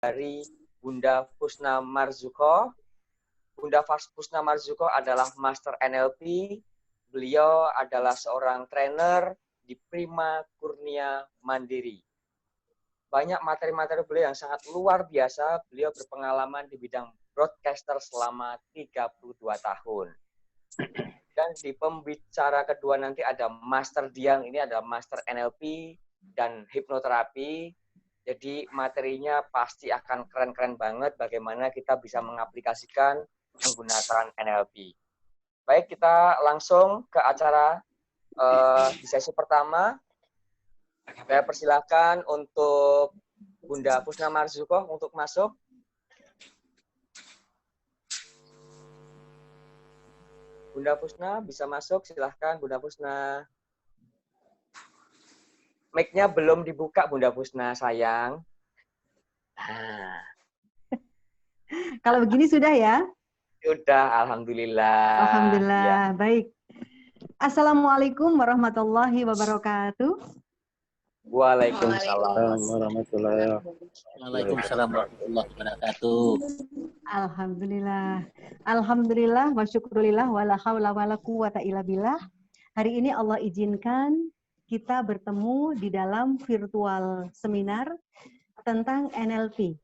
dari Bunda Fusna Marzuko. Bunda Fusna Marzuko adalah Master NLP. Beliau adalah seorang trainer di Prima Kurnia Mandiri. Banyak materi-materi beliau yang sangat luar biasa. Beliau berpengalaman di bidang broadcaster selama 32 tahun. Dan di pembicara kedua nanti ada Master Diang, ini adalah Master NLP dan hipnoterapi. Jadi materinya pasti akan keren-keren banget bagaimana kita bisa mengaplikasikan menggunakan NLP. Baik, kita langsung ke acara di sesi pertama. Saya persilahkan untuk Bunda Fusna Marzuko untuk masuk. Bunda Fusna bisa masuk, silahkan Bunda Fusna. Mic-nya belum dibuka Bunda Fusna, sayang. Nah. Kalau begini sudah ya? Sudah, alhamdulillah. Alhamdulillah, ya. Baik. Assalamualaikum warahmatullahi wabarakatuh. Waalaikumsalam warahmatullahi wabarakatuh. Alhamdulillah. Alhamdulillah wa syukurillah wala haula wala quwata illa billah. Hari ini Allah izinkan kita bertemu di dalam virtual seminar tentang NLP.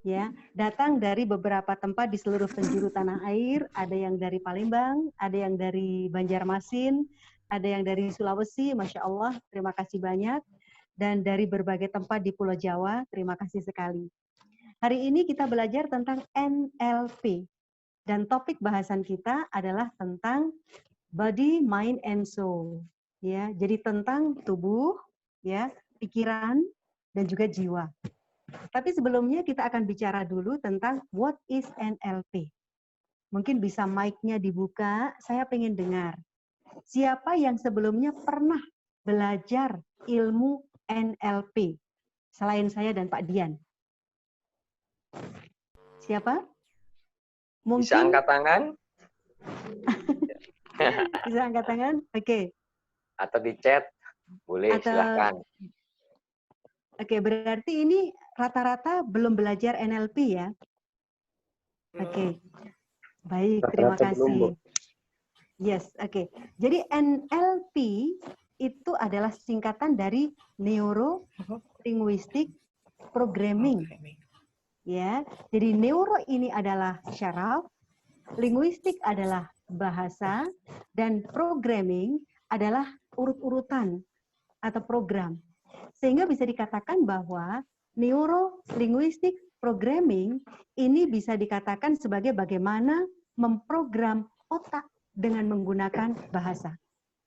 Ya, datang dari beberapa tempat di seluruh penjuru tanah air, ada yang dari Palembang, ada yang dari Banjarmasin, ada yang dari Sulawesi, Masya Allah, terima kasih banyak, dan dari berbagai tempat di Pulau Jawa, terima kasih sekali. Hari ini kita belajar tentang NLP, dan topik bahasan kita adalah tentang body, mind, and soul. Ya, jadi tentang tubuh, ya, pikiran, dan juga jiwa. Tapi sebelumnya kita akan bicara dulu tentang what is NLP. Mungkin bisa mic-nya dibuka, saya pengen dengar. Siapa yang sebelumnya pernah belajar ilmu NLP? Selain saya dan Pak Dian. Siapa? Mungkin... Bisa angkat tangan? Bisa angkat tangan? Oke. Atau di chat? Boleh, silahkan. Oke, berarti ini rata-rata belum belajar NLP ya? Oke. Baik, terima kasih. Yes, oke. Jadi NLP itu adalah singkatan dari Neuro Linguistic Programming. Ya. Jadi neuro ini adalah syaraf, linguistik adalah bahasa, dan programming adalah urut-urutan atau program. Sehingga bisa dikatakan bahwa neuro-linguistic programming ini bisa dikatakan sebagai bagaimana memprogram otak dengan menggunakan bahasa.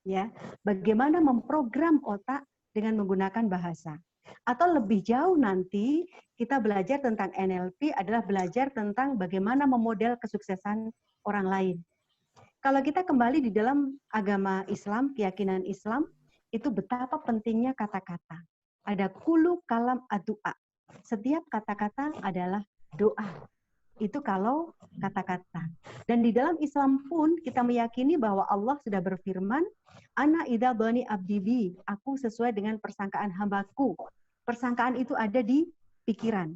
Ya, bagaimana memprogram otak dengan menggunakan bahasa. Atau lebih jauh nanti kita belajar tentang NLP adalah belajar tentang bagaimana memodel kesuksesan orang lain. Kalau kita kembali di dalam agama Islam, keyakinan Islam, itu betapa pentingnya kata-kata. Ada kulu kalam addu'a. Setiap kata-kata adalah doa. Itu kalau kata-kata. Dan di dalam Islam pun kita meyakini bahwa Allah sudah berfirman, Ana idza bani abdi bi, aku sesuai dengan persangkaan hambaku. Persangkaan itu ada di pikiran.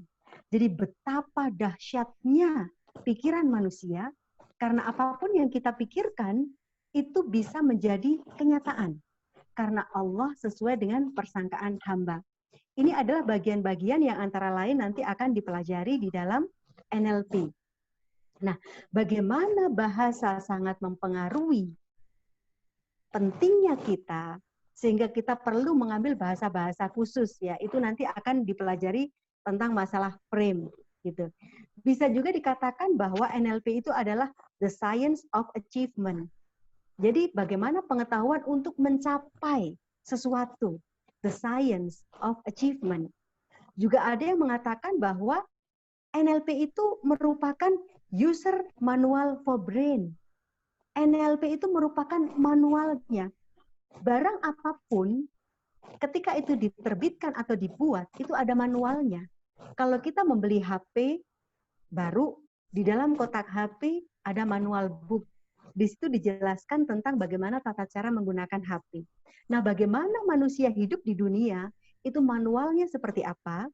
Jadi betapa dahsyatnya pikiran manusia, karena apapun yang kita pikirkan, itu bisa menjadi kenyataan. Karena Allah sesuai dengan persangkaan hamba. Ini adalah bagian-bagian yang antara lain nanti akan dipelajari di dalam NLP. Nah, bagaimana bahasa sangat mempengaruhi pentingnya kita, sehingga kita perlu mengambil bahasa-bahasa khusus, ya. Itu nanti akan dipelajari tentang masalah frame, gitu. Bisa juga dikatakan bahwa NLP itu adalah the science of achievement. Jadi bagaimana pengetahuan untuk mencapai sesuatu, the science of achievement. Juga ada yang mengatakan bahwa NLP itu merupakan user manual for brain. NLP itu merupakan manualnya. Barang apapun, ketika itu diterbitkan atau dibuat, itu ada manualnya. Kalau kita membeli HP baru, di dalam kotak HP ada manual book. Di situ dijelaskan tentang bagaimana tata cara menggunakan HP. Nah, bagaimana manusia hidup di dunia, itu manualnya seperti apa?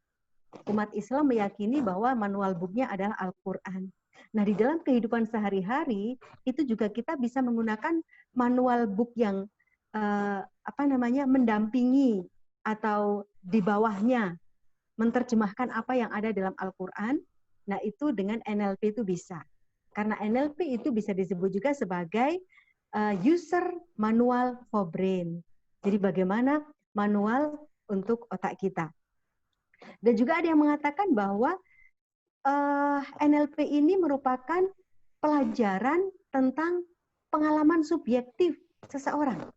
Umat Islam meyakini bahwa manual booknya adalah Al-Quran. Nah, di dalam kehidupan sehari-hari itu juga kita bisa menggunakan manual book yang mendampingi atau di bawahnya menerjemahkan apa yang ada dalam Al-Quran. Nah, itu dengan NLP itu bisa. Karena NLP itu bisa disebut juga sebagai user manual for brain. Jadi bagaimana manual untuk otak kita. Dan juga ada yang mengatakan bahwa NLP ini merupakan pelajaran tentang pengalaman subjektif seseorang.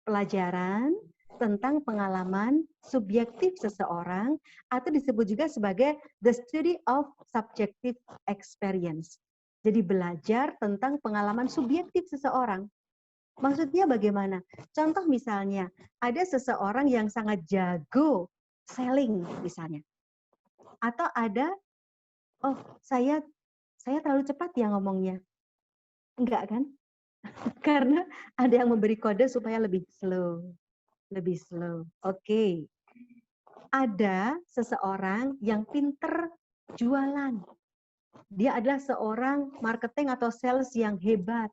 Pelajaran tentang pengalaman subjektif seseorang atau disebut juga sebagai the study of subjective experience. Jadi belajar tentang pengalaman subjektif seseorang. Maksudnya bagaimana? Contoh misalnya, ada seseorang yang sangat jago selling misalnya. Atau ada, oh saya terlalu cepat ya ngomongnya. Enggak kan? Karena ada yang memberi kode supaya lebih slow. Lebih slow. Oke. Ada seseorang yang pinter jualan. Dia adalah seorang marketing atau sales yang hebat.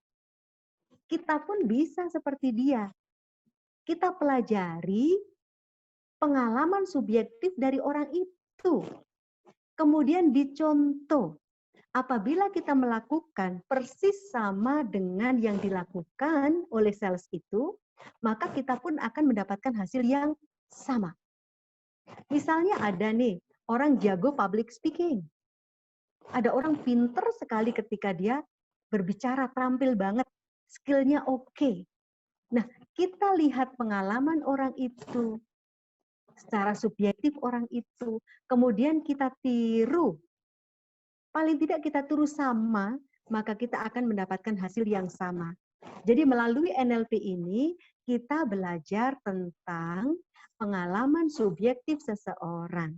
Kita pun bisa seperti dia. Kita pelajari pengalaman subjektif dari orang itu. Kemudian dicontoh. Apabila kita melakukan persis sama dengan yang dilakukan oleh sales itu, maka kita pun akan mendapatkan hasil yang sama. Misalnya ada nih, orang jago public speaking. Ada orang pinter sekali ketika dia berbicara, terampil banget, skillnya oke. Nah, kita lihat pengalaman orang itu, secara subjektif orang itu, kemudian kita tiru. Paling tidak kita tiru sama, maka kita akan mendapatkan hasil yang sama. Jadi melalui NLP ini, kita belajar tentang pengalaman subjektif seseorang.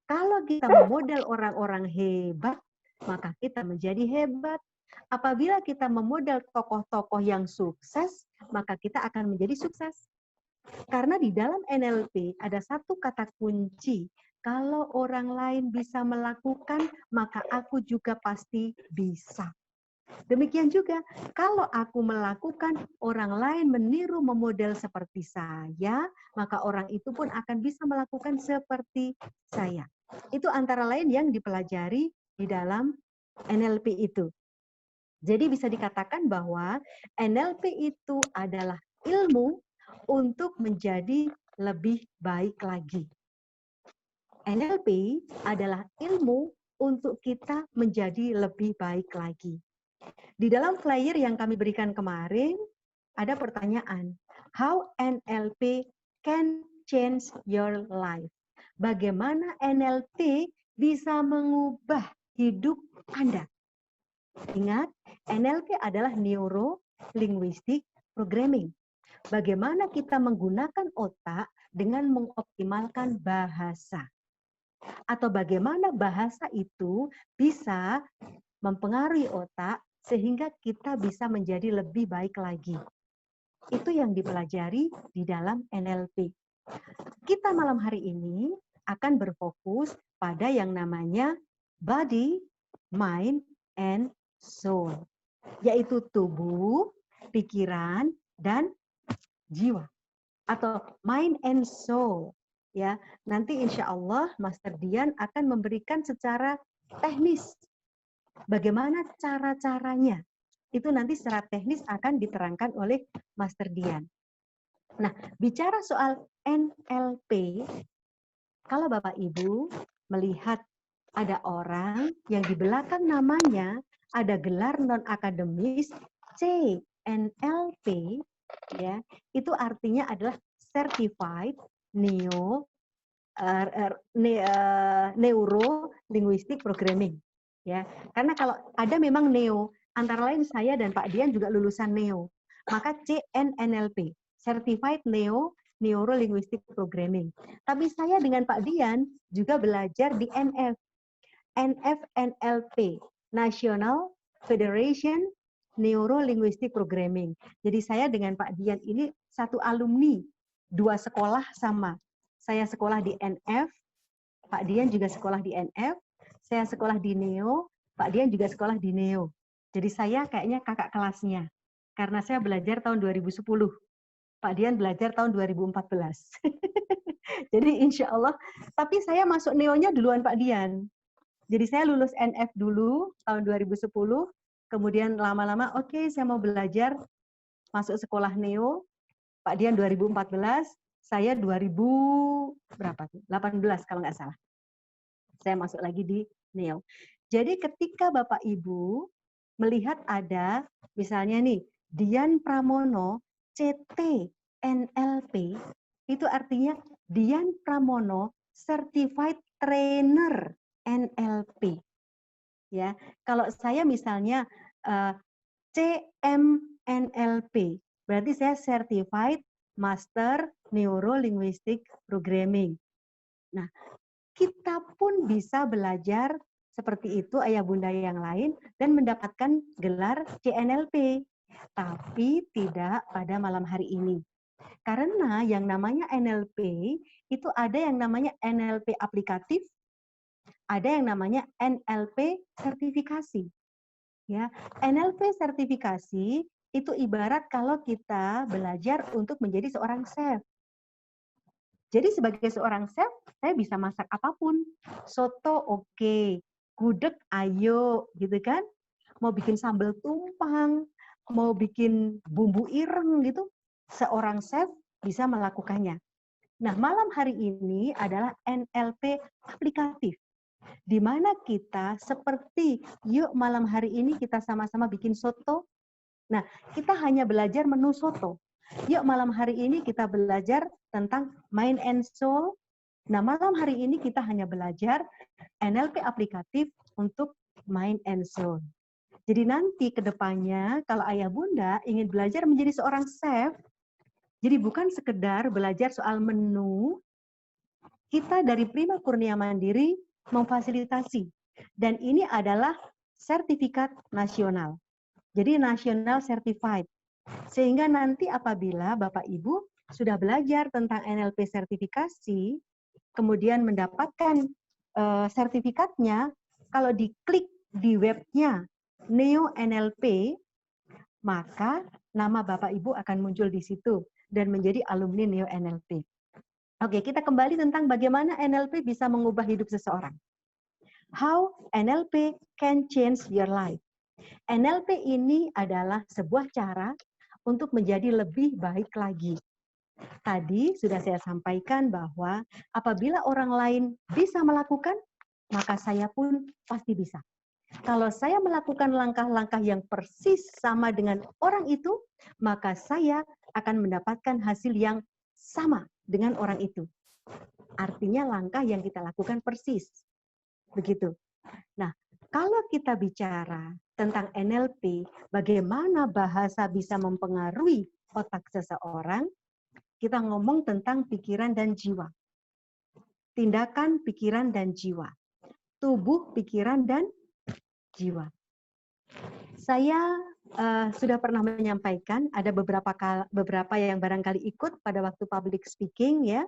Kalau kita memodel orang-orang hebat, maka kita menjadi hebat. Apabila kita memodel tokoh-tokoh yang sukses, maka kita akan menjadi sukses. Karena di dalam NLP ada satu kata kunci, kalau orang lain bisa melakukan, maka aku juga pasti bisa. Demikian juga, kalau aku melakukan, orang lain meniru memodel seperti saya, maka orang itu pun akan bisa melakukan seperti saya. Itu antara lain yang dipelajari di dalam NLP itu. Jadi bisa dikatakan bahwa NLP itu adalah ilmu untuk menjadi lebih baik lagi. NLP adalah ilmu untuk kita menjadi lebih baik lagi. Di dalam flyer yang kami berikan kemarin, ada pertanyaan, how NLP can change your life? Bagaimana NLP bisa mengubah hidup Anda? Ingat, NLP adalah Neuro Linguistic Programming. Bagaimana kita menggunakan otak dengan mengoptimalkan bahasa. Atau bagaimana bahasa itu bisa mempengaruhi otak sehingga kita bisa menjadi lebih baik lagi. Itu yang dipelajari di dalam NLP. Kita malam hari ini akan berfokus pada yang namanya body, mind, and soul. Yaitu tubuh, pikiran, dan jiwa. Atau mind and soul. Ya, nanti insya Allah Master Dian akan memberikan secara teknis bagaimana cara-caranya. Itu nanti secara teknis akan diterangkan oleh Master Dian. Nah, bicara soal NLP, kalau Bapak Ibu melihat ada orang yang di belakang namanya ada gelar non-akademis CNLP, ya, itu artinya adalah Certified Neuro Linguistic Programming, ya. Karena kalau ada memang neo, antara lain saya dan Pak Dian juga lulusan neo, maka CNNLP, Certified Neuro Linguistic Programming. Tapi saya dengan Pak Dian juga belajar di NFNLP, National Federation Neuro Linguistic Programming. Jadi saya dengan Pak Dian ini satu alumni, dua sekolah sama. Saya sekolah di NF, Pak Dian juga sekolah di NF, saya sekolah di Neo, Pak Dian juga sekolah di Neo. Jadi saya kayaknya kakak kelasnya, karena saya belajar tahun 2010. Pak Dian belajar tahun 2014. Jadi insya Allah, tapi saya masuk Neo-nya duluan Pak Dian. Jadi saya lulus NF dulu tahun 2010, kemudian lama-lama oke, saya mau belajar masuk sekolah Neo, Pak Dian 2014, saya 2000 berapa tuh? 18 kalau nggak salah. Saya masuk lagi di Neo. Jadi ketika Bapak Ibu melihat ada misalnya nih Dian Pramono CT NLP, itu artinya Dian Pramono Certified Trainer NLP. Ya, kalau saya misalnya CMNLP, berarti saya Certified Master Neuro Linguistic Programming. Nah, kita pun bisa belajar seperti itu ayah bunda yang lain dan mendapatkan gelar CNLP, tapi tidak pada malam hari ini. Karena yang namanya NLP itu ada yang namanya NLP aplikatif, ada yang namanya NLP sertifikasi. Ya, NLP sertifikasi itu ibarat kalau kita belajar untuk menjadi seorang chef. Jadi sebagai seorang chef, saya bisa masak apapun. Soto oke, gudeg ayo, gitu kan. Mau bikin sambal tumpang, mau bikin bumbu ireng gitu, seorang chef bisa melakukannya. Nah, malam hari ini adalah NLP aplikatif. Di mana kita seperti, yuk malam hari ini kita sama-sama bikin soto. Nah, kita hanya belajar menu soto. Yuk malam hari ini kita belajar tentang mind and soul. Nah, malam hari ini kita hanya belajar NLP aplikatif untuk mind and soul. Jadi nanti ke depannya kalau ayah bunda ingin belajar menjadi seorang chef, jadi bukan sekedar belajar soal menu, kita dari Prima Kurnia Mandiri memfasilitasi. Dan ini adalah sertifikat nasional. Jadi national certified. Sehingga nanti apabila Bapak Ibu sudah belajar tentang NLP sertifikasi, kemudian mendapatkan sertifikatnya, kalau diklik di webnya Neo NLP, maka nama Bapak Ibu akan muncul di situ dan menjadi alumni Neo NLP. Oke, kita kembali tentang bagaimana NLP bisa mengubah hidup seseorang. How NLP can change your life. NLP ini adalah sebuah cara untuk menjadi lebih baik lagi. Tadi sudah saya sampaikan bahwa apabila orang lain bisa melakukan, maka saya pun pasti bisa. Kalau saya melakukan langkah-langkah yang persis sama dengan orang itu, maka saya akan mendapatkan hasil yang sama dengan orang itu. Artinya langkah yang kita lakukan persis. Begitu. Nah, kalau kita bicara tentang NLP, bagaimana bahasa bisa mempengaruhi otak seseorang, kita ngomong tentang pikiran dan jiwa. Tindakan, pikiran, dan jiwa. Tubuh, pikiran, dan jiwa. Saya sudah pernah menyampaikan, ada beberapa yang barangkali ikut pada waktu public speaking, ya,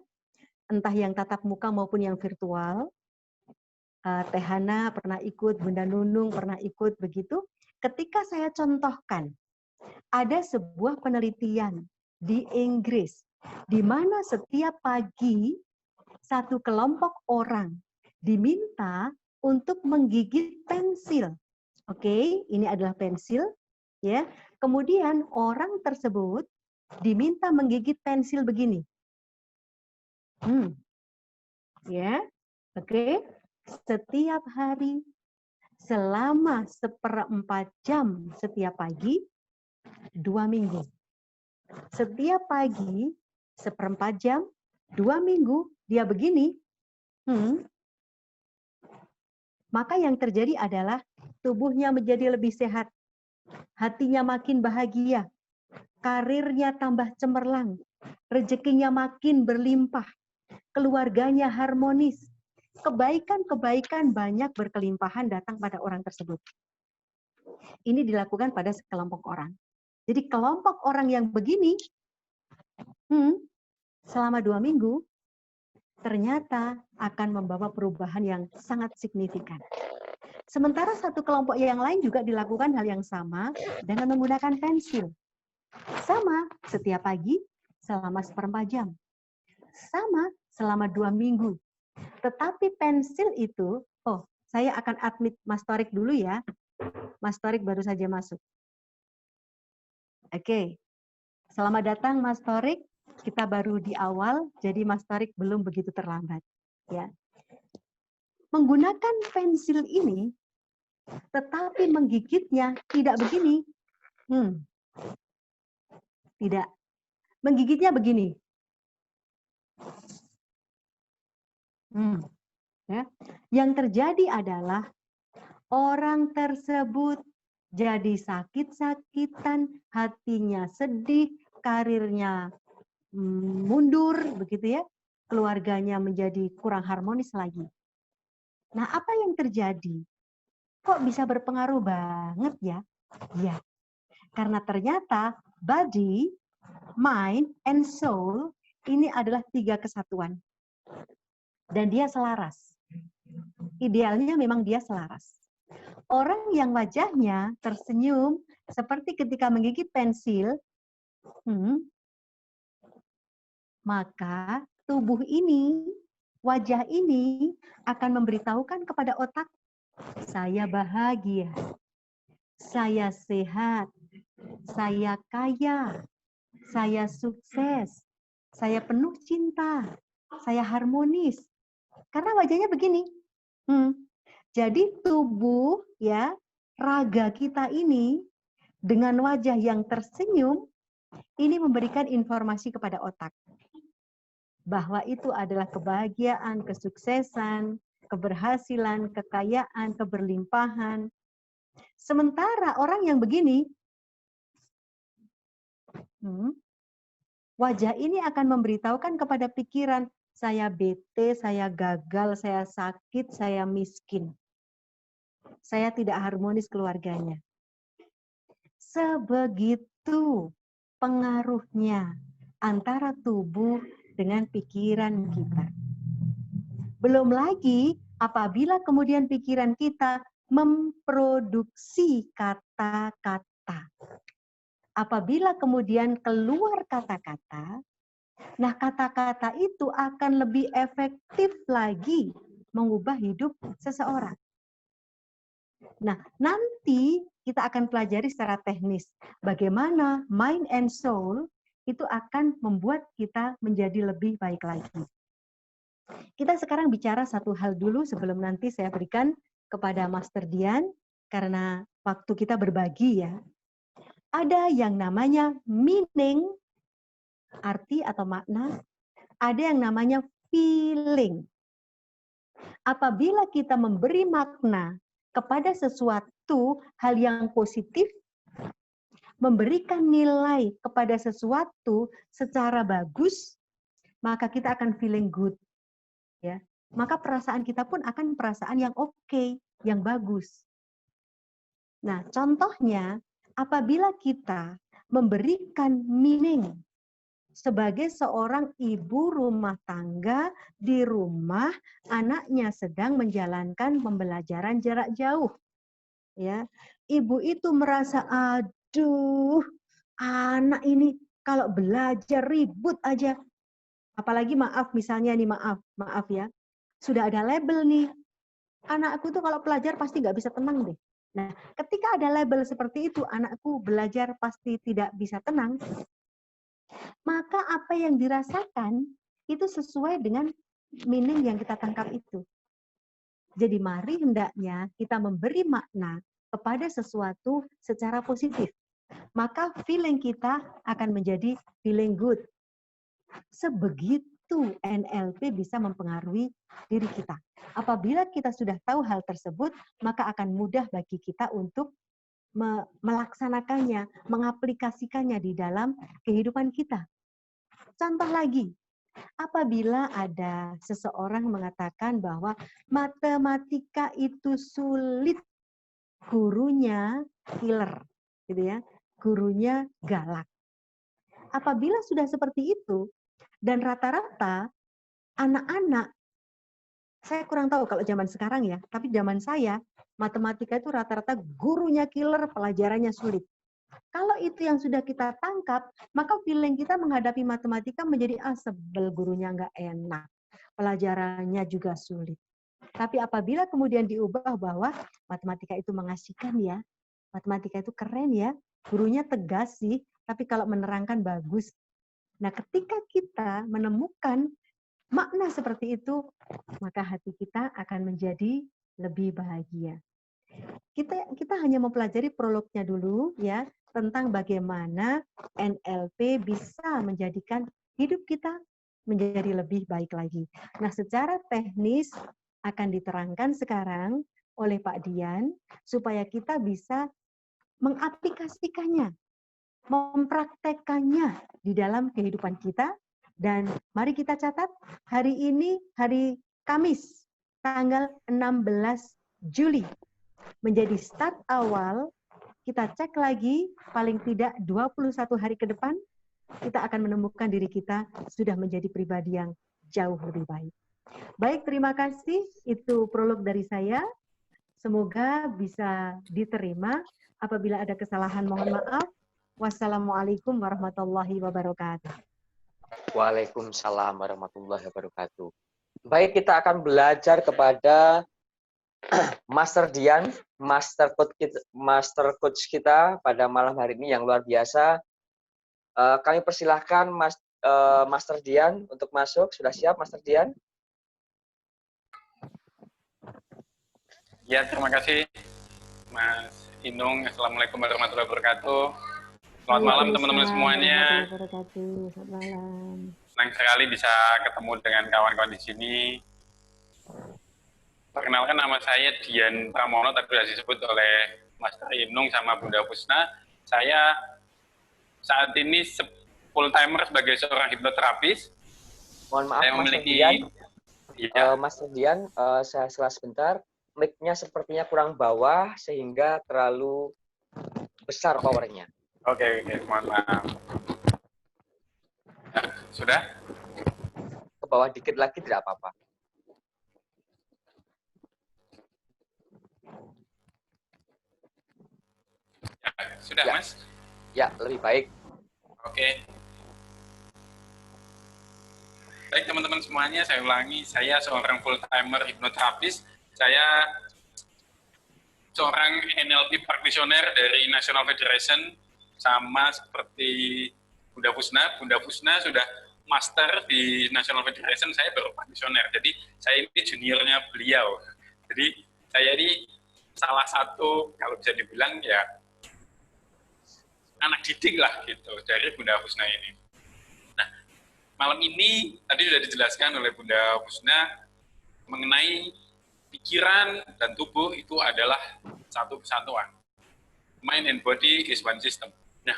entah yang tatap muka maupun yang virtual. Teh Hana pernah ikut, Bunda Nunung pernah ikut, begitu. Ketika saya contohkan, ada sebuah penelitian di Inggris, di mana setiap pagi satu kelompok orang diminta untuk menggigit pensil. Oke, ini adalah pensil, ya. Kemudian orang tersebut diminta menggigit pensil begini. Ya, oke. Setiap hari selama 1/4 jam setiap pagi 2 minggu. Setiap pagi 1/4 jam 2 minggu dia begini, maka yang terjadi adalah tubuhnya menjadi lebih sehat, hatinya makin bahagia, karirnya tambah cemerlang, rezekinya makin berlimpah, keluarganya harmonis, kebaikan-kebaikan banyak berkelimpahan datang pada orang tersebut. Ini dilakukan pada sekelompok orang. Jadi kelompok orang yang begini, selama 2 minggu, ternyata akan membawa perubahan yang sangat signifikan. Sementara satu kelompok yang lain juga dilakukan hal yang sama dengan menggunakan pensil. Sama setiap pagi selama 1/4 jam. Sama selama 2 minggu. Tetapi pensil itu, saya akan admit Mas Torik dulu ya. Mas Torik baru saja masuk. Oke. Selamat datang Mas Torik. Kita baru di awal, jadi Mas Torik belum begitu terlambat. Ya. Menggunakan pensil ini, tetapi menggigitnya tidak begini. Tidak. Menggigitnya begini. Ya. Yang terjadi adalah orang tersebut jadi sakit-sakitan, hatinya sedih, karirnya mundur, begitu ya, keluarganya menjadi kurang harmonis lagi. Nah, apa yang terjadi? Kok bisa berpengaruh banget ya? Ya, karena ternyata body, mind, and soul ini adalah 3 kesatuan. Dan dia selaras. Idealnya memang dia selaras. Orang yang wajahnya tersenyum seperti ketika menggigit pensil, maka tubuh ini, wajah ini akan memberitahukan kepada otak, saya bahagia, saya sehat, saya kaya, saya sukses, saya penuh cinta, saya harmonis. Karena wajahnya begini. Jadi tubuh, ya, raga kita ini dengan wajah yang tersenyum, ini memberikan informasi kepada otak bahwa itu adalah kebahagiaan, kesuksesan, keberhasilan, kekayaan, keberlimpahan. Sementara orang yang begini, wajah ini akan memberitahukan kepada pikiran, saya bete, saya gagal, saya sakit, saya miskin. Saya tidak harmonis keluarganya. Sebegitu pengaruhnya antara tubuh dengan pikiran kita. Belum lagi apabila kemudian pikiran kita memproduksi kata-kata. Apabila kemudian keluar kata-kata, nah kata-kata itu akan lebih efektif lagi mengubah hidup seseorang. Nah, nanti kita akan pelajari secara teknis bagaimana mind and soul itu akan membuat kita menjadi lebih baik lagi. Kita sekarang bicara satu hal dulu sebelum nanti saya berikan kepada Master Dian, karena waktu kita berbagi ya. Ada yang namanya meaning, arti atau makna, ada yang namanya feeling. Apabila kita memberi makna kepada sesuatu hal yang positif, memberikan nilai kepada sesuatu secara bagus, maka kita akan feeling good. Ya, maka perasaan kita pun akan perasaan yang oke, yang bagus. Nah, contohnya apabila kita memberikan meaning sebagai seorang ibu rumah tangga di rumah, anaknya sedang menjalankan pembelajaran jarak jauh. Ya, ibu itu merasa, aduh, anak ini kalau belajar ribut aja. Apalagi maaf misalnya nih, maaf ya, sudah ada label nih, anakku tuh kalau belajar pasti nggak bisa tenang deh. Nah, ketika ada label seperti itu, anakku belajar pasti tidak bisa tenang, maka apa yang dirasakan itu sesuai dengan meaning yang kita tangkap itu. Jadi mari hendaknya kita memberi makna kepada sesuatu secara positif. Maka feeling kita akan menjadi feeling good. Sebegitu NLP bisa mempengaruhi diri kita. Apabila kita sudah tahu hal tersebut, maka akan mudah bagi kita untuk melaksanakannya, mengaplikasikannya di dalam kehidupan kita. Contoh lagi, apabila ada seseorang mengatakan bahwa matematika itu sulit, gurunya killer, gitu ya, gurunya galak. Apabila sudah seperti itu, dan rata-rata anak-anak, saya kurang tahu kalau zaman sekarang ya, tapi zaman saya, matematika itu rata-rata gurunya killer, pelajarannya sulit. Kalau itu yang sudah kita tangkap, maka feeling kita menghadapi matematika menjadi sebel, gurunya nggak enak, pelajarannya juga sulit. Tapi apabila kemudian diubah bahwa matematika itu mengasihkan ya, matematika itu keren ya, gurunya tegas sih, tapi kalau menerangkan bagus. Nah, ketika kita menemukan makna seperti itu, maka hati kita akan menjadi lebih bahagia. Kita hanya mempelajari prolognya dulu ya, tentang bagaimana NLP bisa menjadikan hidup kita menjadi lebih baik lagi. Nah, secara teknis akan diterangkan sekarang oleh Pak Dian supaya kita bisa mengaplikasikannya, mempraktekkannya di dalam kehidupan kita. Dan mari kita catat, hari ini hari Kamis, tanggal 16 Juli, menjadi start awal. Kita cek lagi, paling tidak 21 hari ke depan, kita akan menemukan diri kita sudah menjadi pribadi yang jauh lebih baik. Baik, terima kasih. Itu prolog dari saya. Semoga bisa diterima. Apabila ada kesalahan, mohon maaf. Wassalamualaikum warahmatullahi wabarakatuh. Waalaikumsalam warahmatullahi wabarakatuh. Baik, kita akan belajar kepada Master Dian, Master Coach kita pada malam hari ini yang luar biasa. Kami persilahkan Master Dian untuk masuk. Sudah siap, Master Dian? Ya, terima kasih, Mas Inung. Assalamualaikum warahmatullahi wabarakatuh. Selamat malam, teman-teman semuanya. Selamat malam. Senang sekali bisa ketemu dengan kawan-kawan di sini. Perkenalkan, nama saya Dian Pramono, tadi sudah disebut oleh Mas Inung sama Bunda Pusna. Saya saat ini full-timer sebagai seorang hipnoterapis. Mohon maaf, saya memiliki... Mas Dian, saya salah sebentar. Mic-nya sepertinya kurang bawah, sehingga terlalu besar powernya. Oke, mohon maaf. Ya, sudah? Ke bawah dikit lagi, tidak apa-apa. Sudah, ya. Mas? Ya, lebih baik. Oke. Baik, teman-teman semuanya, saya ulangi. Saya seorang full-timer hipnoterapis. Saya seorang NLP practitioner dari National Federation, sama seperti Bunda Pusna. Bunda Pusna sudah master di National Federation, saya baru practitioner. Jadi, saya ini juniornya beliau. Jadi, saya ini salah satu, kalau bisa dibilang, ya, anak didik lah gitu dari Bunda Pusna ini. Nah, malam ini tadi sudah dijelaskan oleh Bunda Pusna mengenai pikiran dan tubuh itu adalah satu kesatuan. Mind and body is one system. Nah,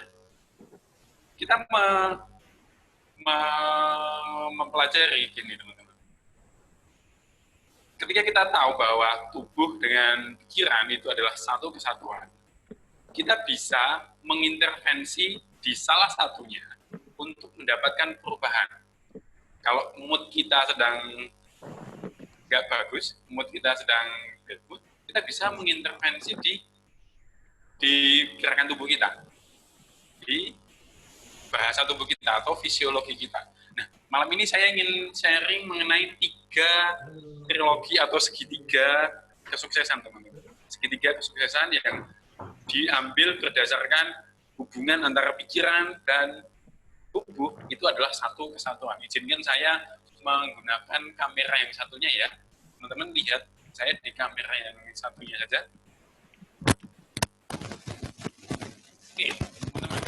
kita mempelajari gini, teman-teman. Ketika kita tahu bahwa tubuh dengan pikiran itu adalah satu kesatuan, kita bisa mengintervensi di salah satunya untuk mendapatkan perubahan. Kalau mood kita sedang nggak bagus, mood kita sedang bad mood, kita bisa mengintervensi di gerakan tubuh kita, di bahasa tubuh kita atau fisiologi kita. Nah, malam ini saya ingin sharing mengenai 3 trilogi atau segitiga kesuksesan, teman-teman. Segitiga kesuksesan yang diambil berdasarkan hubungan antara pikiran dan tubuh itu adalah satu kesatuan. Izinkan saya menggunakan kamera yang satunya ya. Teman-teman lihat saya di kamera yang satunya saja. Oke, teman-teman.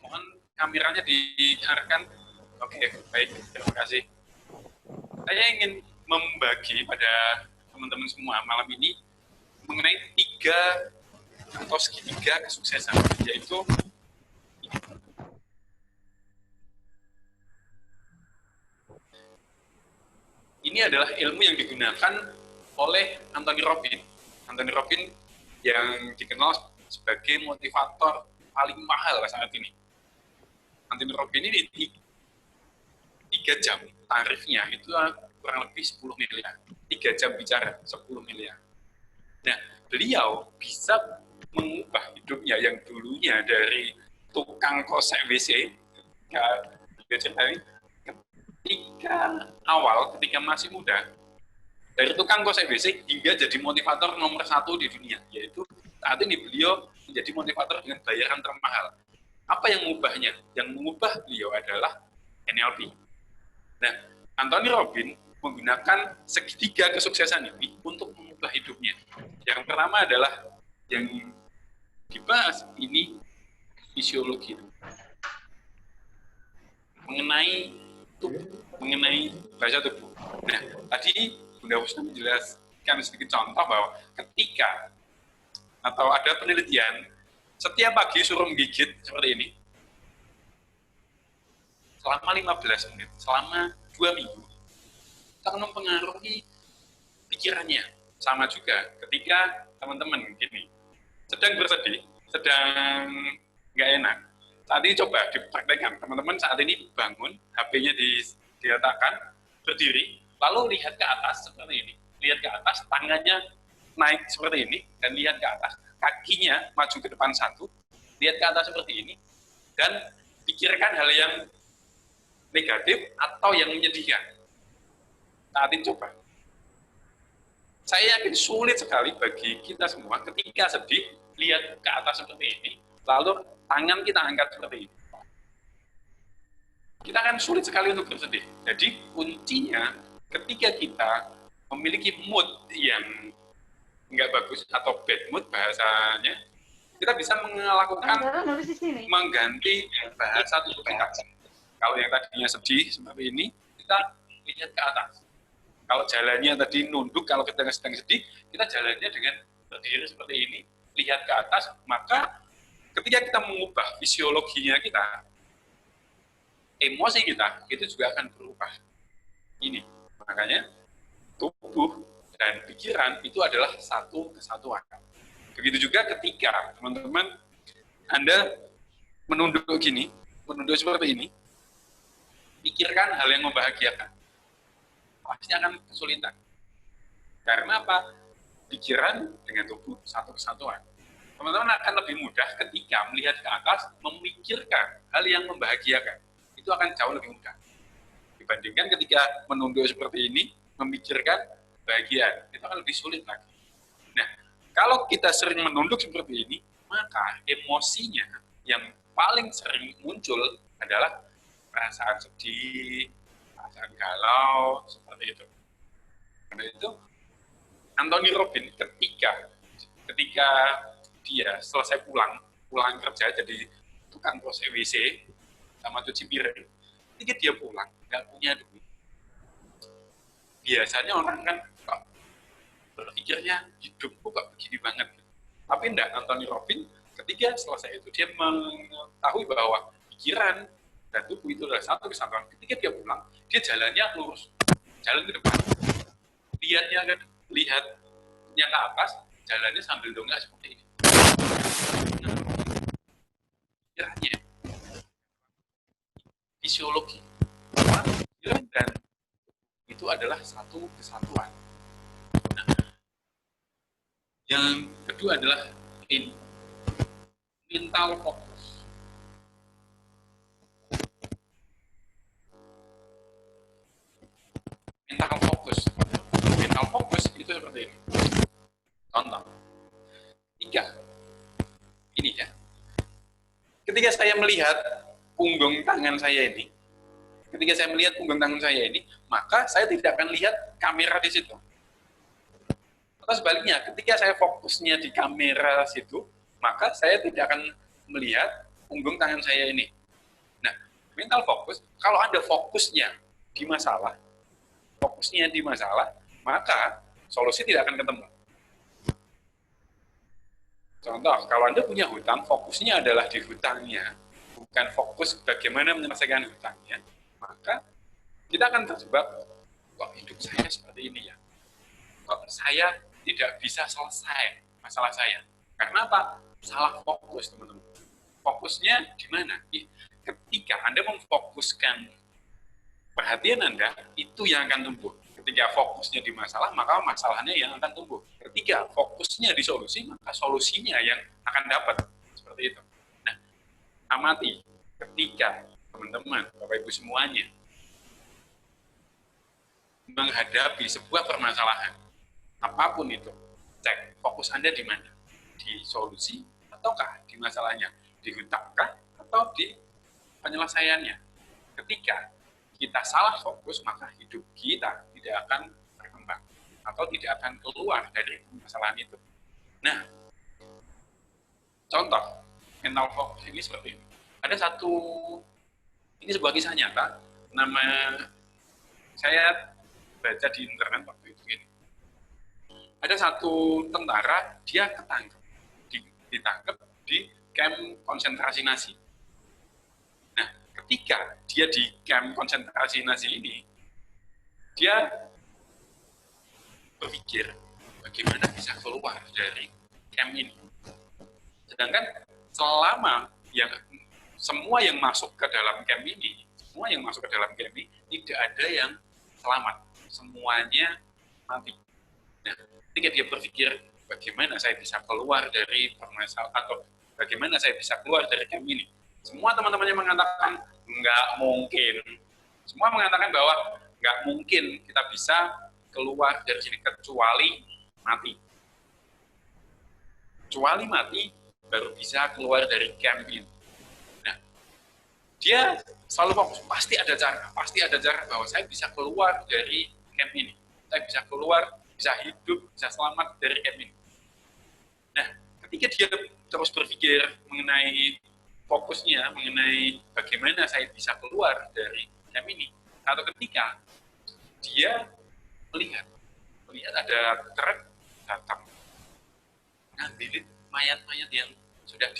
Mohon kameranya diarahkan. Oke, baik. Terima kasih. Saya ingin membagi pada teman-teman semua malam ini mengenai 3 atau segitiga kesuksesan, yaitu ini adalah ilmu yang digunakan oleh Anthony Robbins. Anthony Robbins yang dikenal sebagai motivator paling mahal saat ini. Anthony Robbins ini 3 jam tarifnya itu kurang lebih 10 miliar. 3 jam bicara 10 miliar. Nah, beliau bisa mengubah hidupnya yang dulunya dari tukang kosek WC, ketika masih muda, dari tukang kosek WC hingga jadi motivator nomor 1 di dunia, yaitu saat ini beliau menjadi motivator dengan bayaran termahal. Apa yang mengubahnya? Yang mengubah beliau adalah NLP. Nah, Anthony Robbins menggunakan segitiga kesuksesan ini untuk mengubah hidupnya. Yang pertama adalah yang dibahas ini fisiologi, mengenai tubuh, mengenai bahasa tubuh. Nah, tadi Bunda Husna menjelaskan sedikit contoh bahwa ketika atau ada penelitian setiap pagi suruh menggigit seperti ini selama 15 menit, selama 2 minggu, itu akan mempengaruhi pikirannya. Sama juga ketika teman-teman gini, sedang bersedih, sedang nggak enak. Saat ini coba dipraktekkan, teman-teman saat ini bangun, HP-nya diletakkan, berdiri, lalu lihat ke atas seperti ini. Lihat ke atas, tangannya naik seperti ini, dan lihat ke atas. Kakinya maju ke depan satu, lihat ke atas seperti ini, dan pikirkan hal yang negatif atau yang menyedihkan. Saat ini coba. Saya yakin sulit sekali bagi kita semua ketika sedih, lihat ke atas seperti ini, lalu tangan kita angkat seperti ini. Kita akan sulit sekali untuk bersedih. Jadi kuncinya ketika kita memiliki mood yang nggak bagus atau bad mood bahasanya, kita bisa melakukan mengganti bahasa tubuh kita. Kalau yang tadinya sedih seperti ini, kita lihat ke atas. Kalau jalannya tadi nunduk, kalau kita sedang sedih, kita jalannya dengan berdiri seperti ini, lihat ke atas, maka ketika kita mengubah fisiologinya kita, emosi kita, itu juga akan berubah. Ini, makanya tubuh dan pikiran itu adalah satu kesatuan. Begitu juga ketika teman-teman Anda menunduk gini, menunduk seperti ini, pikirkan hal yang membahagiakan. Pasti akan kesulitan. Karena apa? Pikiran dengan tubuh satu kesatuan. Teman-teman akan lebih mudah ketika melihat ke atas, memikirkan hal yang membahagiakan. Itu akan jauh lebih mudah. Dibandingkan ketika menunduk seperti ini, memikirkan bahagia, itu akan lebih sulit lagi. Nah, kalau kita sering menunduk seperti ini, maka emosinya yang paling sering muncul adalah perasaan sedih, perasaan galau, seperti itu. Karena itu, Anthony Robbins ketika dia selesai pulang kerja jadi tukang kosek WC sama cuci piring, ketika dia pulang nggak punya duit, biasanya orang kan berpikirnya hidupku kok begini banget. Tapi enggak, Anthony Robbins ketika selesai itu dia mengetahui bahwa pikiran dan tubuh itu adalah satu kesatuan. Ketika dia pulang, dia jalannya lurus, jalan ke depan, lihatnya ke atas, jalannya sambil dongak seperti ini. Pikirannya, fisiologi, pikiran dan itu adalah satu kesatuan. Nah, yang kedua adalah mental fokus. Mental fokus itu seperti ini. Contoh 3. Ini ya. Ketika saya melihat punggung tangan saya ini, maka saya tidak akan lihat kamera di situ. Atau sebaliknya, ketika saya fokusnya di kamera situ, maka saya tidak akan melihat punggung tangan saya ini. Nah, mental fokus, kalau Anda fokusnya di masalah, maka solusi tidak akan ketemu. Contoh, kalau Anda punya hutang, fokusnya adalah di hutangnya, bukan fokus bagaimana menyelesaikan hutangnya, maka kita akan terjebak, kok hidup saya seperti ini ya? Kok saya tidak bisa selesai masalah saya? Karena apa? Salah fokus, teman-teman. Fokusnya di mana? Ketika Anda memfokuskan perhatian Anda itu yang akan tumbuh. Ketika fokusnya di masalah, maka masalahnya yang akan tumbuh. Ketika fokusnya di solusi, maka solusinya yang akan dapat. Seperti itu. Nah, amati ketika teman-teman, Bapak Ibu semuanya, menghadapi sebuah permasalahan, apapun itu, cek fokus Anda di mana? Di solusi ataukah di masalahnya? Di hutangkah atau di penyelesaiannya? Ketika kita salah fokus, maka hidup kita tidak akan berkembang atau tidak akan keluar dari permasalahan itu. Nah, contoh mental focus ini seperti ini. Ada satu, ini sebuah kisah nyata, nama saya baca di internet waktu itu gini. Ada satu tentara, dia ditangkap di kamp konsentrasi Nazi. Nah, ketika dia di kamp konsentrasi Nazi ini, dia berpikir bagaimana bisa keluar dari kamp ini. Sedangkan selama semua yang masuk ke dalam kamp ini, tidak ada yang selamat, semuanya mati. Nah, ketika dia berpikir bagaimana saya bisa keluar dari permasalahan atau bagaimana saya bisa keluar dari kamp ini, semua teman-temannya mengatakan nggak mungkin. Semua mengatakan bahwa nggak mungkin kita bisa keluar dari sini kecuali mati. Kecuali mati baru bisa keluar dari camp ini. Nah, dia selalu fokus, pasti ada cara bahwa saya bisa keluar dari camp ini. Saya bisa keluar, bisa hidup, bisa selamat dari camp ini. Nah, ketika dia terus berpikir mengenai fokusnya, mengenai bagaimana saya bisa keluar dari camp ini, atau ketika dia melihat ada truk datang ngambilin mayat-mayat yang sudah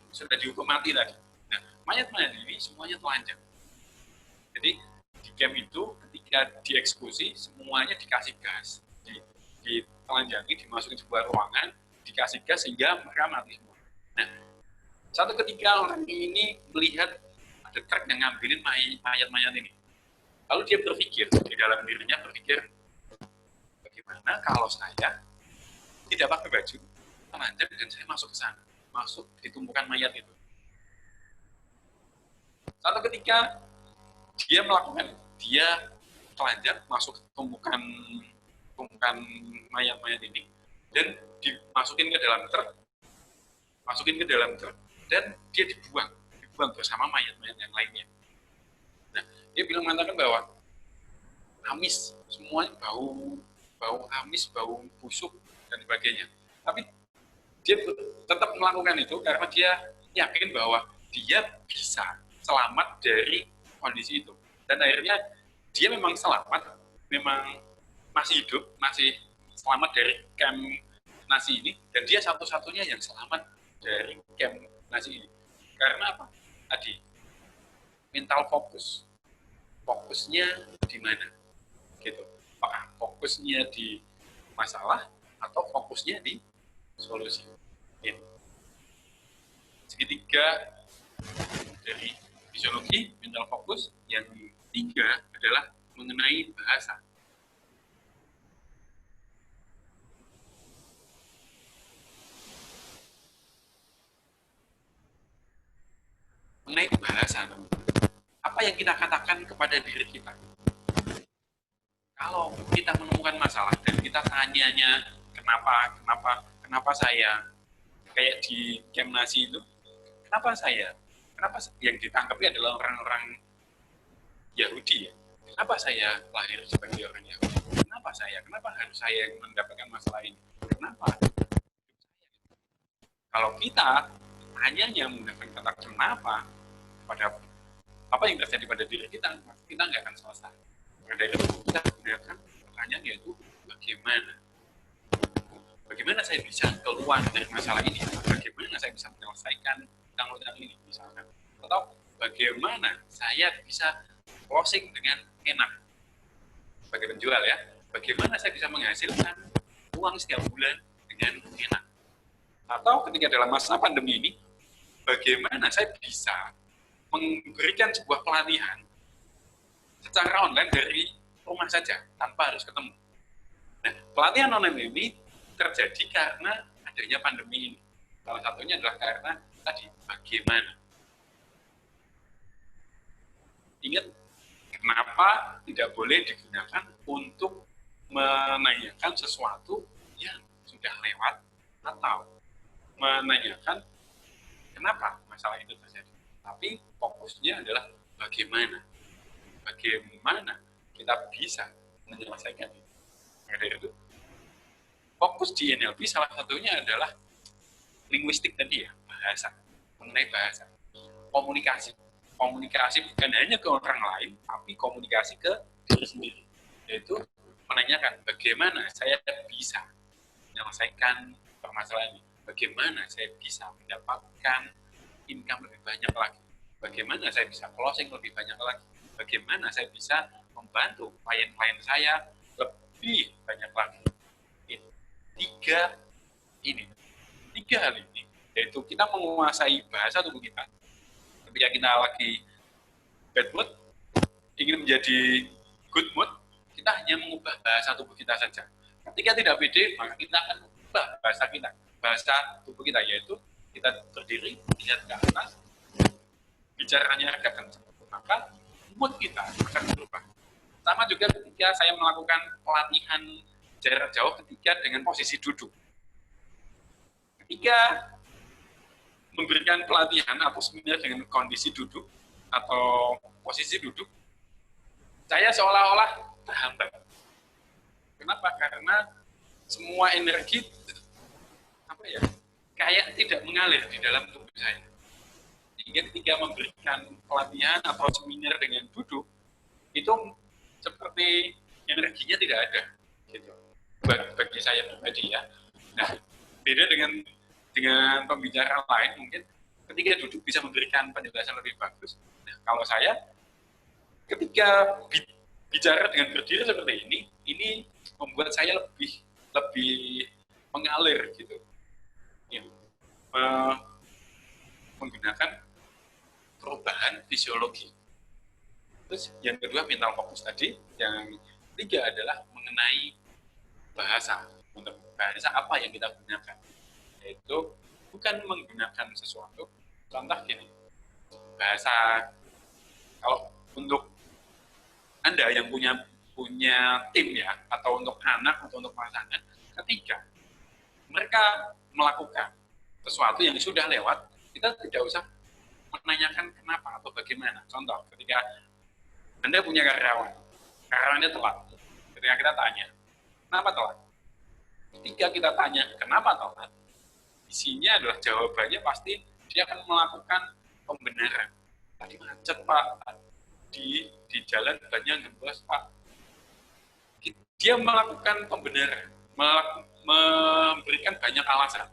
sudah dihukum mati tadi. Nah, mayat-mayat ini semuanya telanjang. Jadi di camp itu ketika dieksekusi semuanya dikasih gas, ditelanjangi, dimasukin sebuah ruangan, dikasih gas sehingga mereka mati semua. Nah, satu ketika orang ini melihat ada truk yang ngambilin mayat-mayat ini. Lalu dia berpikir, di dalam dirinya berpikir, bagaimana kalau saya tidak pakai baju, telanjang, dan saya masuk ke sana, masuk di tumpukan mayat itu. Satu ketika dia melakukan, dia telanjang masuk ke tumpukan mayat-mayat ini, dan dimasukin ke dalam truk, dan dia dibuang bersama mayat-mayat yang lainnya. Nah, dia mengatakan bahwa amis, semuanya bau amis, bau busuk, dan sebagainya. Tapi dia tetap melakukan itu karena dia yakin bahwa dia bisa selamat dari kondisi itu. Dan akhirnya dia memang selamat, memang masih hidup, masih selamat dari camp Nazi ini, dan dia satu-satunya yang selamat dari camp Nazi ini. Karena apa? Tadi, mental fokusnya di mana? Gitu. Apakah fokusnya di masalah atau fokusnya di solusi? Ini. Segitiga dari fisiologi mental fokus. Yang ketiga adalah mengenai bahasa. Mengenai bahasa, apa yang kita katakan kepada diri kita? Kalau kita menemukan masalah dan kita tanyanya kenapa saya kayak di camp Nazi itu, kenapa yang ditangkapi adalah orang-orang Yahudi ya? Kenapa saya lahir sebagai orang Yahudi? Kenapa harus saya yang mendapatkan masalah ini? Kenapa? Kalau kita tanyanya menggunakan kata kenapa pada apa yang terjadi pada diri kita nggak akan selesai. Pada itu kita gunakan pertanyaan yaitu bagaimana saya bisa keluar dari masalah ini, bagaimana saya bisa menyelesaikan utang-utang ini misalkan, atau bagaimana saya bisa closing dengan enak sebagai penjual ya, bagaimana saya bisa menghasilkan uang setiap bulan dengan enak, atau ketika dalam masa pandemi ini bagaimana saya bisa memberikan sebuah pelatihan secara online dari rumah saja, tanpa harus ketemu. Nah, pelatihan online ini terjadi karena adanya pandemi ini. Salah satunya adalah karena tadi, bagaimana. Ingat, kenapa tidak boleh digunakan untuk menanyakan sesuatu yang sudah lewat, atau menanyakan kenapa masalah itu terjadi. Tapi fokusnya adalah bagaimana. Bagaimana kita bisa menyelesaikan itu. Maka dari itu, fokus di NLP salah satunya adalah linguistik tadi ya, bahasa, mengenai bahasa, komunikasi. Komunikasi bukan hanya ke orang lain, tapi komunikasi ke diri sendiri. Yaitu menanyakan bagaimana saya bisa menyelesaikan permasalahan ini, bagaimana saya bisa mendapatkan income lebih banyak lagi, bagaimana saya bisa closing lebih banyak lagi, bagaimana saya bisa membantu klien-klien saya lebih banyak lagi. Tiga hal ini, yaitu kita menguasai bahasa tubuh kita. Ketika kita lagi bad mood, ingin menjadi good mood, kita hanya mengubah bahasa tubuh kita saja. Ketika tidak pede, maka kita akan mengubah bahasa tubuh kita, yaitu kita berdiri, lihat ke atas, bicaranya agak kencang, maka mood kita akan berubah. Sama juga ketika saya melakukan pelatihan jarak jauh ketika dengan posisi duduk. Ketika memberikan pelatihan atau seminar dengan kondisi duduk atau posisi duduk, saya seolah-olah terhambat. Kenapa? Karena semua energi kayak tidak mengalir di dalam tubuh saya. Sehingga ketika memberikan pelatihan atau seminar dengan duduk, itu seperti energinya tidak ada, gitu. Bagi saya pribadi ya. Nah, beda dengan pembicara lain mungkin ketika duduk bisa memberikan penjelasan lebih bagus. Nah, kalau saya ketika bicara dengan berdiri seperti ini membuat saya lebih mengalir gitu. Ya, menggunakan perubahan fisiologi. Terus yang kedua mental fokus tadi, yang ketiga adalah mengenai bahasa. Untuk bahasa apa yang kita gunakan, yaitu bukan menggunakan sesuatu. Contoh gini, bahasa, kalau untuk Anda yang punya tim ya, atau untuk anak atau untuk pasangan, ketika mereka melakukan sesuatu yang sudah lewat, kita tidak usah menanyakan kenapa atau bagaimana. Contoh, ketika Anda punya karyawannya telat, ketika kita tanya, kenapa telat? Ketika kita tanya, kenapa telat? Isinya adalah jawabannya pasti dia akan melakukan pembenaran. Tadi macet, Pak. Di jalan banyak ngembos, Pak. Dia melakukan pembenaran, memberikan banyak alasan.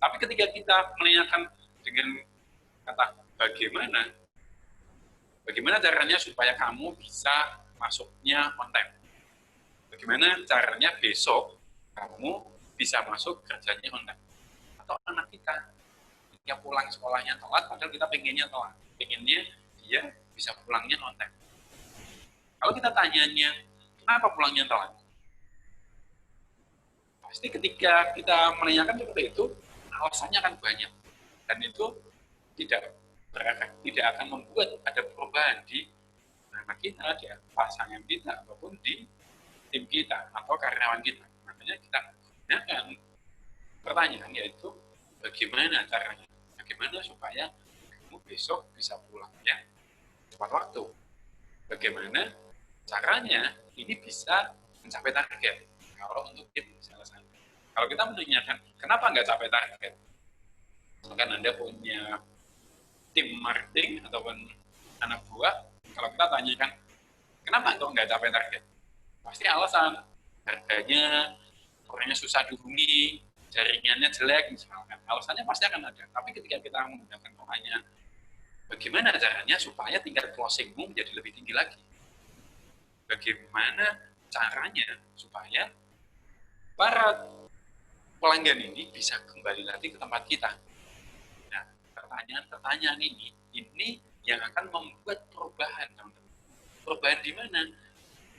Tapi ketika kita menanyakan dengan kata bagaimana caranya supaya kamu bisa masuknya on time? Bagaimana caranya besok kamu bisa masuk kerjanya on time? Atau anak kita yang pulang sekolahnya telat, padahal kita pengennya telat, pengennya dia bisa pulangnya on time. Kalau kita tanyanya kenapa pulangnya telat, pasti ketika kita menanyakan seperti itu, alasannya akan banyak, dan itu tidak berefek, tidak akan membuat ada perubahan di anak kita, di pasangan kita, ataupun di tim kita atau karyawan kita. Makanya kita gunakan pertanyaan, yaitu bagaimana caranya, bagaimana supaya kamu besok bisa pulangnya tepat waktu, bagaimana caranya ini bisa mencapai target. Kalau untuk tim misalnya, kalau kita menanyakan kenapa nggak capai target, misalkan Anda punya tim marketing ataupun anak buah, kalau kita tanyakan kenapa kok nggak capai target, pasti alasan harganya, orangnya susah dihubungi, jaringannya jelek misalkan, alasannya pasti akan ada. Tapi ketika kita menggunakan pertanyaan bagaimana caranya supaya tingkat closingmu menjadi lebih tinggi lagi, bagaimana caranya supaya para pelanggan ini bisa kembali lagi ke tempat kita. Nah, pertanyaan-pertanyaan ini yang akan membuat perubahan, teman-teman. Perubahan di mana?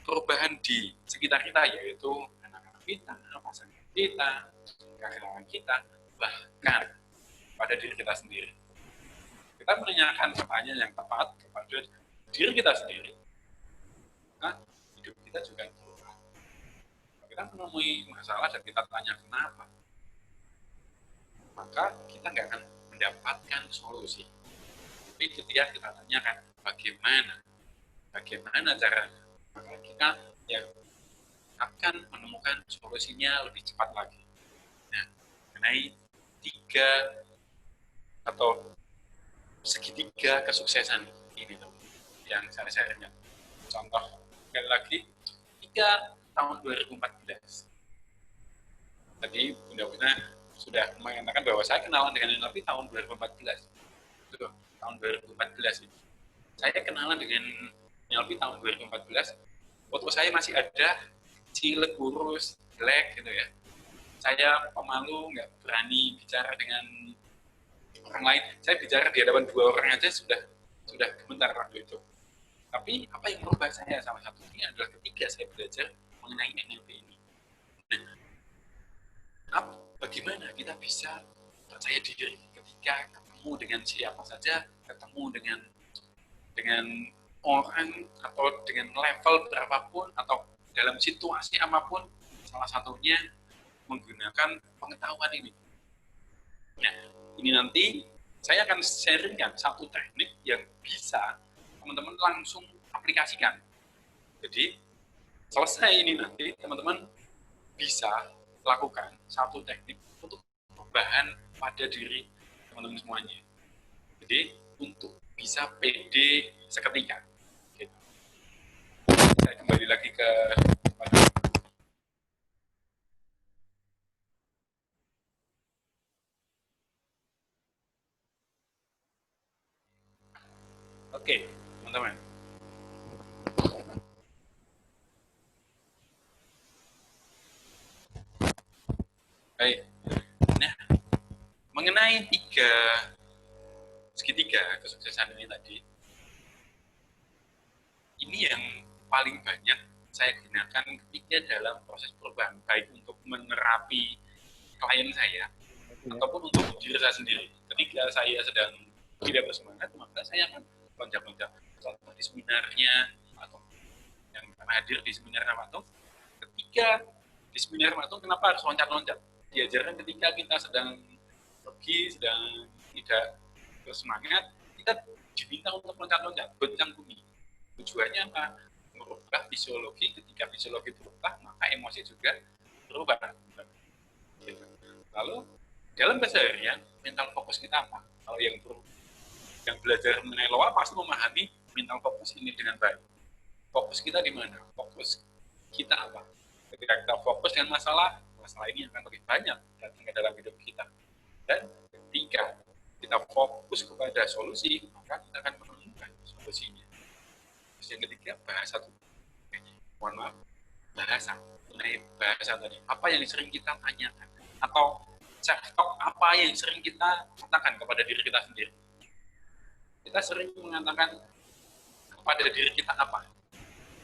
Perubahan di sekitar kita, yaitu anak-anak kita, pasangan kita, kakak-kakak kita, bahkan pada diri kita sendiri. Kita menanyakan pertanyaan yang tepat kepada diri kita sendiri, maka hidup kita juga berubah. Kita menemui masalah dan kita tanya kenapa, maka kita nggak akan mendapatkan solusi. Tapi ketika kita tanyakan bagaimana caranya, maka kita yang akan menemukan solusinya lebih cepat lagi. Nah, mengenai 3 atau segitiga kesuksesan ini tuh yang saya sharingkan. Contoh sekali lagi 3 tahun 2014. Tadi Bunda sudah mengatakan bahwa saya kenalan dengan NLP tahun 2014. Itu tahun 2014 itu. Saya kenalan dengan NLP tahun 2014. Foto saya masih ada, cilik, kurus, jelek gitu ya. Saya pemalu, nggak berani bicara dengan orang lain. Saya bicara di hadapan 2 orang aja sudah gemetar waktu itu. Tapi apa yang merubah saya salah satunya adalah ketika saya belajar mengenai NLP ini. Nah, bagaimana kita bisa percaya diri ketika ketemu dengan siapa saja, ketemu dengan orang atau dengan level berapapun atau dalam situasi apapun, salah satunya menggunakan pengetahuan ini. Nah, ini nanti saya akan sharingkan satu teknik yang bisa teman-teman langsung aplikasikan. Jadi, selesai ini nanti teman-teman bisa lakukan satu teknik untuk perubahan pada diri teman-teman semuanya. Jadi, untuk bisa pede seketika. Oke. Saya kembali lagi ke Oke, teman-teman. Baik. Nah, mengenai segitiga kesuksesan ini tadi, ini yang paling banyak saya gunakan ketika dalam proses perubahan, baik untuk menerapi klien saya ataupun untuk diri saya sendiri. Ketika saya sedang tidak bersemangat, maka saya akan loncat-loncat. Contoh di seminarnya atau yang hadir di seminar Ramatung, ketika di seminar Ramatung kenapa harus loncat-loncat? Diajarkan ketika kita sedang pergi, sedang tidak bersemangat, kita diminta untuk loncat-loncat, goncang bumi. Tujuannya apa? Merubah fisiologi. Ketika fisiologi berubah, maka emosi juga berubah. Lalu dalam keseharian, mental fokus kita apa? Kalau yang belajar mengenai loa pasti memahami mental fokus ini dengan baik. Fokus kita di mana? Fokus kita apa? Ketika kita fokus dengan masalah ini akan lebih banyak datang ke dalam hidup kita. Dan ketika kita fokus kepada solusi, maka kita akan menemukan solusinya. Terus yang ketiga, bahasa. Mohon maaf, bahasa. Mengenai bahasa tadi, apa yang sering kita tanyakan? Atau self-talk apa yang sering kita katakan kepada diri kita sendiri? Kita sering mengatakan kepada diri kita apa?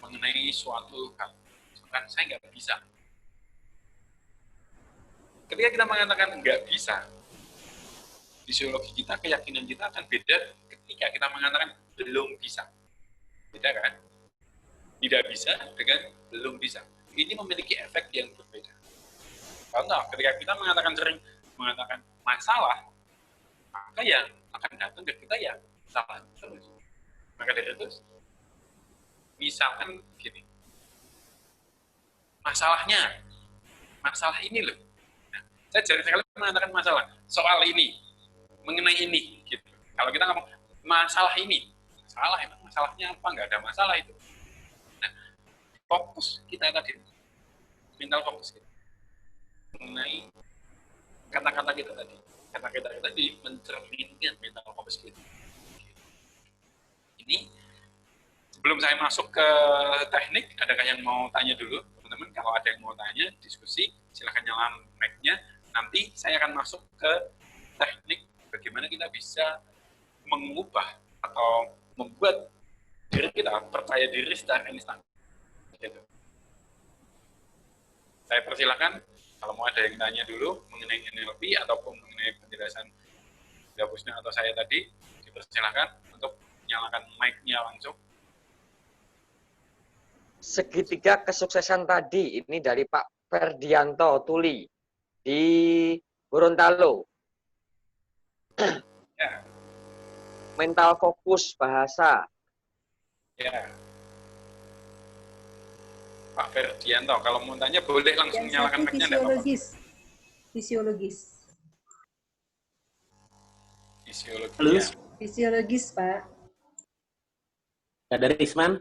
Mengenai suatu hal. Misalkan, saya nggak bisa. Ketika kita mengatakan nggak bisa, fisiologi kita, keyakinan kita akan beda ketika kita mengatakan belum bisa. Beda kan? Tidak bisa dengan belum bisa. Ini memiliki efek yang berbeda. Contoh, ketika kita sering mengatakan masalah, maka yang akan datang ke kita ya salah terus. Maka dari itu, misalkan gini, masalah ini loh. Nah, saya jarang sekali mengatakan masalah soal ini, mengenai ini, gitu. Kalau kita ngomong masalah ini, emang masalahnya apa? Nggak ada masalah itu. Nah, fokus kita tadi, mental fokus kita mengenai kata-kata kita tadi. Kata-kata kita tadi mencerminkan mental fokus kita. Ini sebelum saya masuk ke teknik, adakah yang mau tanya dulu, teman-teman? Kalau ada yang mau tanya, diskusi, silakan nyalakan mic-nya. Nanti saya akan masuk ke teknik bagaimana kita bisa mengubah atau membuat diri kita percaya diri secara instan. Gitu. Saya persilahkan kalau mau ada yang tanya dulu mengenai NLP ataupun mengenai penjelasan Pusna atau saya tadi, dipersilahkan untuk nyalakan mic-nya langsung. Segitiga kesuksesan tadi ini dari Pak Ferdianto Tuli di Gorontalo. Ya. Mental fokus bahasa. Ya. Pak Ferdianto, kalau mau tanya boleh langsung nyalakan mic-nya. Fisiologis. Fisiologis. Fisiologis, Pak. Dari Isman.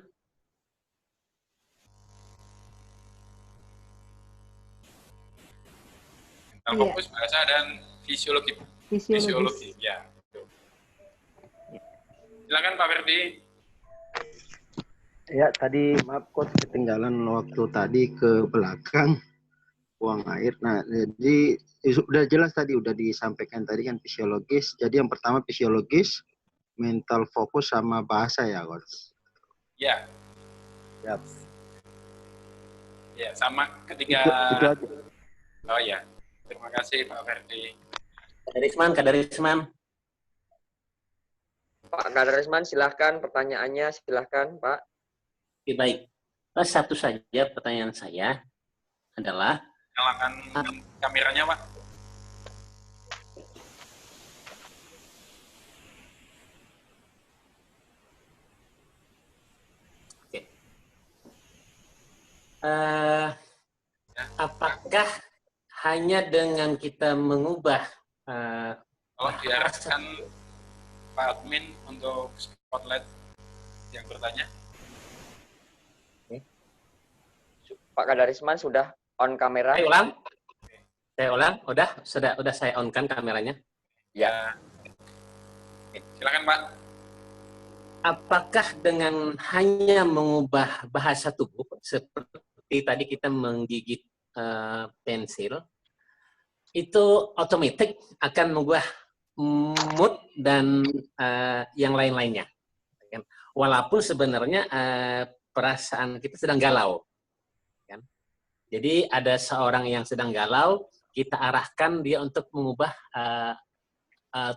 Mental fokus bahasa dan fisiologi. Fisiologi, ya. Silakan Pak Ferdi. Ya, tadi maaf Coach, ketinggalan waktu tadi ke belakang buang air. Nah, jadi sudah jelas tadi, udah disampaikan tadi kan fisiologis. Jadi yang pertama fisiologis, mental fokus sama bahasa ya, Coach. Ya. Yap. Ya, sama ketika itu aja. Oh ya. Terima kasih Pak Ferdi. Kadarisman. Pak Kadarisman, silahkan pertanyaannya, silahkan Pak. Oke, baik. Satu saja pertanyaan saya adalah Nyalakan kameranya, Pak. Oke. Apakah hanya dengan kita mengubah kalau diarahkan Pak Admin untuk spotlight yang bertanya. Pak Kadarisman sudah on kamera. Saya ulang. Sudah saya on-kan kameranya. Ya. Silakan Pak. Apakah dengan hanya mengubah bahasa tubuh seperti tadi kita menggigit pensil, itu otomatis akan mengubah mood dan yang lain-lainnya. Walaupun sebenarnya perasaan kita sedang galau. Jadi ada seorang yang sedang galau, kita arahkan dia untuk mengubah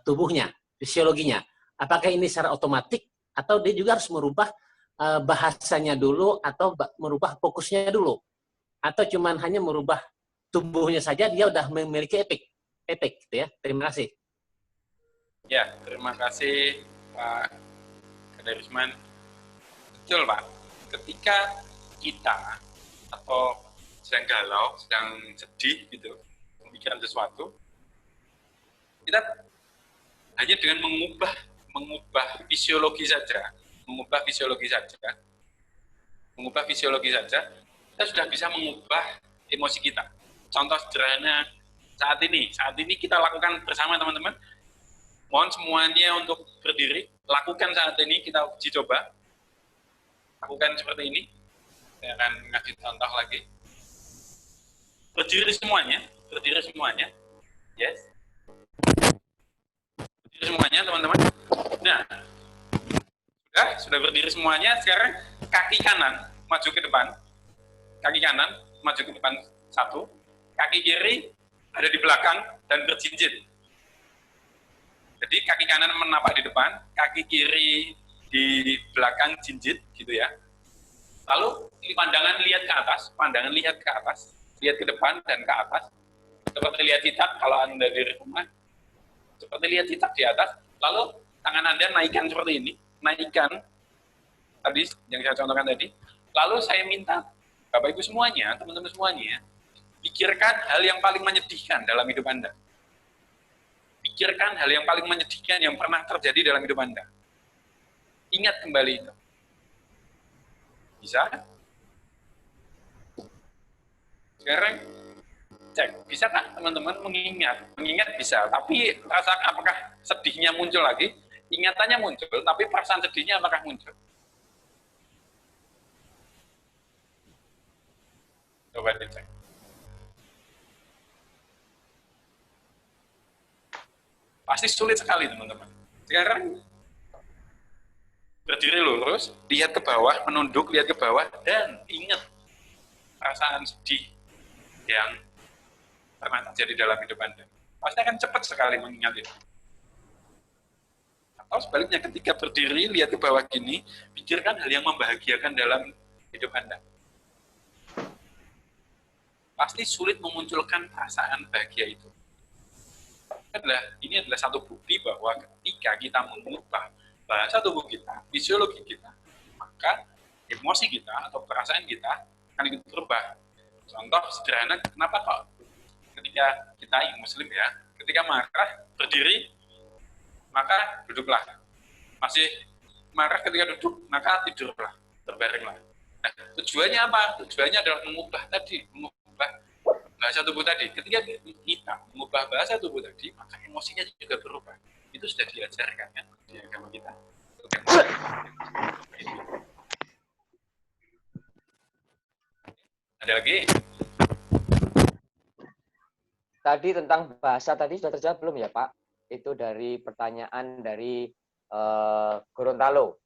tubuhnya, fisiologinya. Apakah ini secara otomatis atau dia juga harus merubah bahasanya dulu atau merubah fokusnya dulu? Atau cuman hanya merubah tubuhnya saja dia udah memiliki efek gitu ya. Terima kasih. Ya, terima kasih Pak Kadarisman. Betul Pak, ketika kita atau sedang galau, sedang sedih gitu, memikirkan sesuatu, kita hanya dengan mengubah fisiologi saja, kita sudah bisa mengubah emosi kita. Contoh sederhana saat ini kita lakukan bersama teman-teman. Mohon semuanya untuk berdiri, lakukan saat ini, kita uji coba. Lakukan seperti ini. Saya akan ngasih contoh lagi. Berdiri semuanya. Yes. Berdiri semuanya, teman-teman. Nah, sudah berdiri semuanya. Sekarang kaki kanan maju ke depan. Kaki kanan maju ke depan 1. Kaki kiri ada di belakang dan berjinjit. Jadi kaki kanan menapak di depan, kaki kiri di belakang jinjit, gitu ya. Lalu pandangan lihat ke atas, lihat ke depan dan ke atas. Seperti lihat cicak kalau Anda dari rumah, seperti lihat cicak di atas. Lalu tangan Anda naikkan seperti ini, naikkan tadi yang saya contohkan tadi. Lalu saya minta Bapak Ibu semuanya, teman-teman semuanya, pikirkan hal yang paling menyedihkan dalam hidup Anda. Pikirkan hal yang paling menyedihkan yang pernah terjadi dalam hidup Anda. Ingat kembali itu. Bisa? Sekarang cek, bisakah teman-teman mengingat? Mengingat bisa, tapi rasa apakah sedihnya muncul lagi? Ingatannya muncul, tapi perasaan sedihnya apakah muncul? Coba dicek. Pasti sulit sekali, teman-teman. Sekarang berdiri lurus, lihat ke bawah, menunduk, lihat ke bawah, dan ingat perasaan sedih yang pernah terjadi dalam hidup Anda. Pasti akan cepat sekali mengingat itu. Atau sebaliknya, ketika berdiri, lihat ke bawah gini, pikirkan hal yang membahagiakan dalam hidup Anda. Pasti sulit memunculkan perasaan bahagia itu. Ini adalah satu bukti bahwa ketika kita mengubah bahasa tubuh kita, fisiologi kita, maka emosi kita atau perasaan kita akan ikut berubah. Contoh sederhana, kenapa kok ketika kita yang muslim ya, ketika marah berdiri, maka duduklah. Masih marah ketika duduk, maka tidurlah, terbaringlah. Nah, tujuannya apa? Tujuannya adalah mengubah bahasa tubuh tadi. Ketika kita mengubah bahasa tubuh tadi, maka emosinya juga berubah. Itu sudah diajarkan kan di agama kita. Ada lagi? Tadi tentang bahasa tadi sudah terjawab belum ya Pak? Itu dari pertanyaan dari Gorontalo.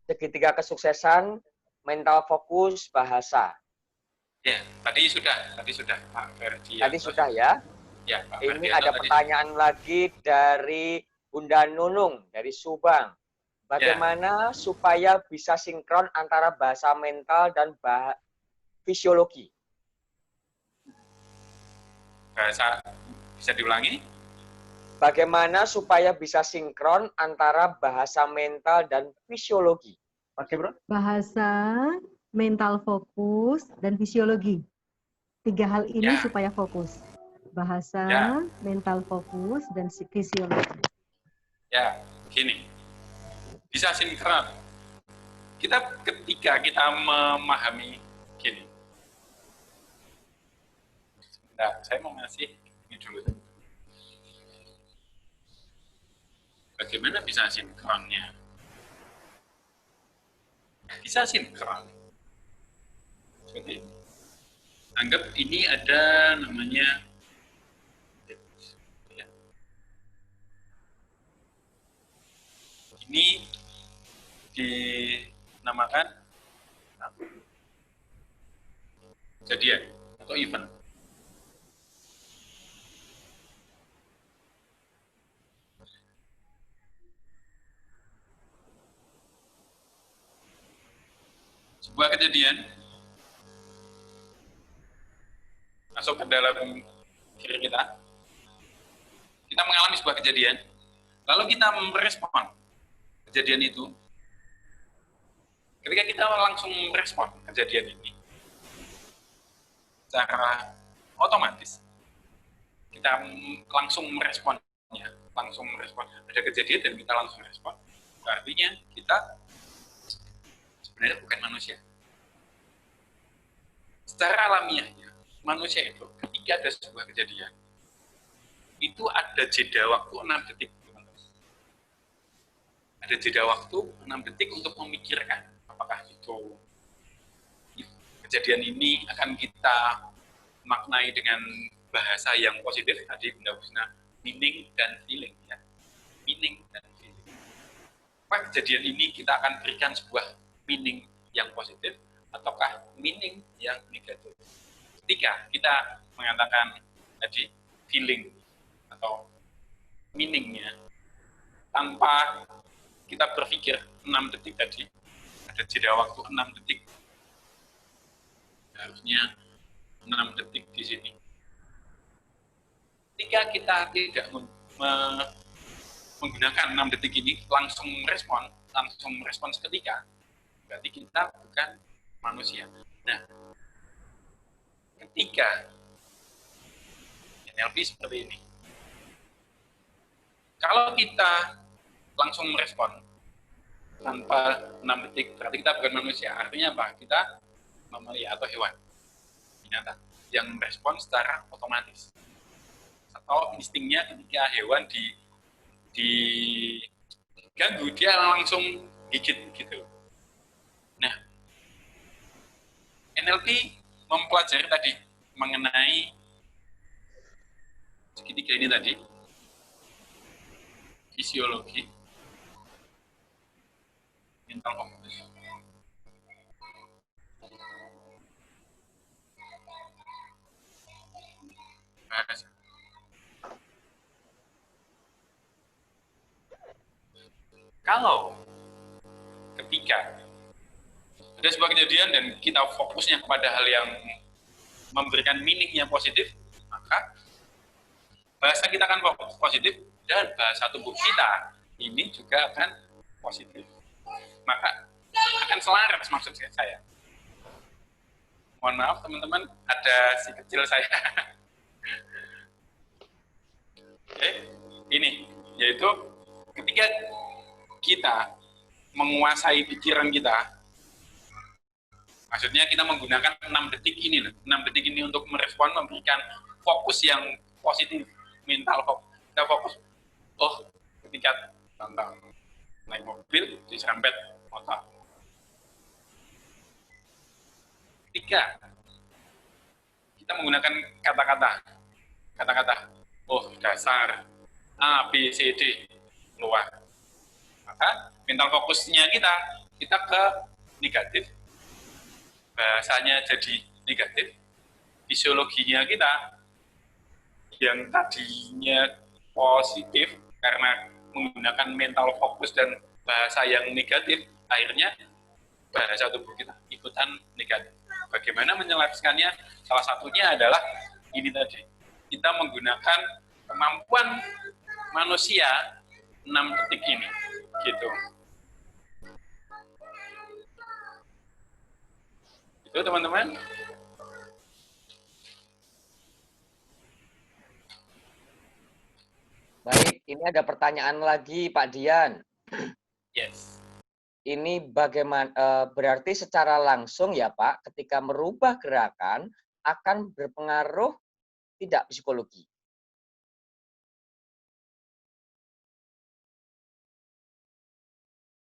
Segitiga kesuksesan, mental fokus, bahasa. Ya, tadi sudah Pak Ferdi. Tadi sudah ya? Ya, Pak Ini Ferdi, ada pertanyaan lagi dari Bunda Nunung dari Subang. Bagaimana supaya bisa sinkron antara bahasa mental dan fisiologi? Bahasa bisa diulangi? Bagaimana supaya bisa sinkron antara bahasa mental dan fisiologi? Oke, Bro. Bahasa, mental fokus, dan fisiologi. 3 hal ini supaya fokus. Bahasa, mental fokus, dan fisiologi. Ya, gini. Bisa sinkron. Ketika kita memahami gini. Sebentar, saya mau ngasih ini dulu. Bagaimana bisa sinkronnya? Bisa sinkron. Seperti ini. Anggap ini ada namanya ini dinamakan kejadian atau event. Sebuah kejadian masuk ke dalam diri kita. Kita mengalami sebuah kejadian, lalu kita merespon kejadian itu. Ketika kita langsung merespon kejadian ini, secara otomatis kita langsung meresponnya, ada kejadian dan kita langsung merespon. Artinya kita sebenarnya bukan manusia. Secara alamiahnya, manusia itu ketika ada sebuah kejadian, itu ada jeda waktu 6 detik. Ada jeda waktu 6 detik untuk memikirkan apakah itu kejadian ini akan kita maknai dengan bahasa yang positif tadi Bunda Husna, meaning dan feeling ya. Meaning dan feeling. Apakah kejadian ini kita akan berikan sebuah meaning yang positif ataukah meaning yang negatif. Ketika kita mengatakan tadi feeling atau meaningnya tanpa kita berpikir 6 detik tadi, ada jeda waktu 6 detik. Harusnya 6 detik di sini. Ketika kita tidak menggunakan 6 detik ini, langsung merespon seketika, berarti kita bukan manusia. Nah, ketika NLP seperti ini, kalau kita langsung merespon tanpa 6 detik, berarti kita bukan manusia. Artinya apa? Kita mamalia atau hewan binatang yang merespon secara otomatis. Atau instingnya ketika hewan diganggu, dia langsung gigit gitu. Nah, NLP mempelajari tadi mengenai segitiga ini tadi. fisiologi, mental fokus. Bahasa. Kalau ketika ada sebuah kejadian dan kita fokusnya kepada hal yang memberikan meaning yang positif, maka bahasa kita akan positif dan bahasa tubuh kita ini juga akan positif. Maka akan selaras maksud saya. Mohon maaf teman-teman, ada si kecil saya. Oke, ini yaitu ketika kita menguasai pikiran kita, maksudnya kita menggunakan 6 detik ini, 6 detik ini untuk merespon, memberikan fokus yang positif, mental fokus. Kita fokus, oh ketika contoh naik mobil diserempet motor. Ketika kita menggunakan kata-kata, oh dasar A, B, C, D keluar, maka mental fokusnya kita ke negatif, bahasanya jadi negatif, fisiologinya kita yang tadinya positif karena menggunakan mental fokus dan bahasa yang negatif, akhirnya bahasa tubuh kita ikutan negatif. Bagaimana menjelaskannya? Salah satunya adalah ini tadi, kita menggunakan kemampuan manusia 6 detik ini, gitu. Itu teman-teman. Baik, ini ada pertanyaan lagi Pak Dian. Yes. Ini bagaimana berarti secara langsung ya Pak, ketika merubah gerakan akan berpengaruh tidak psikologi?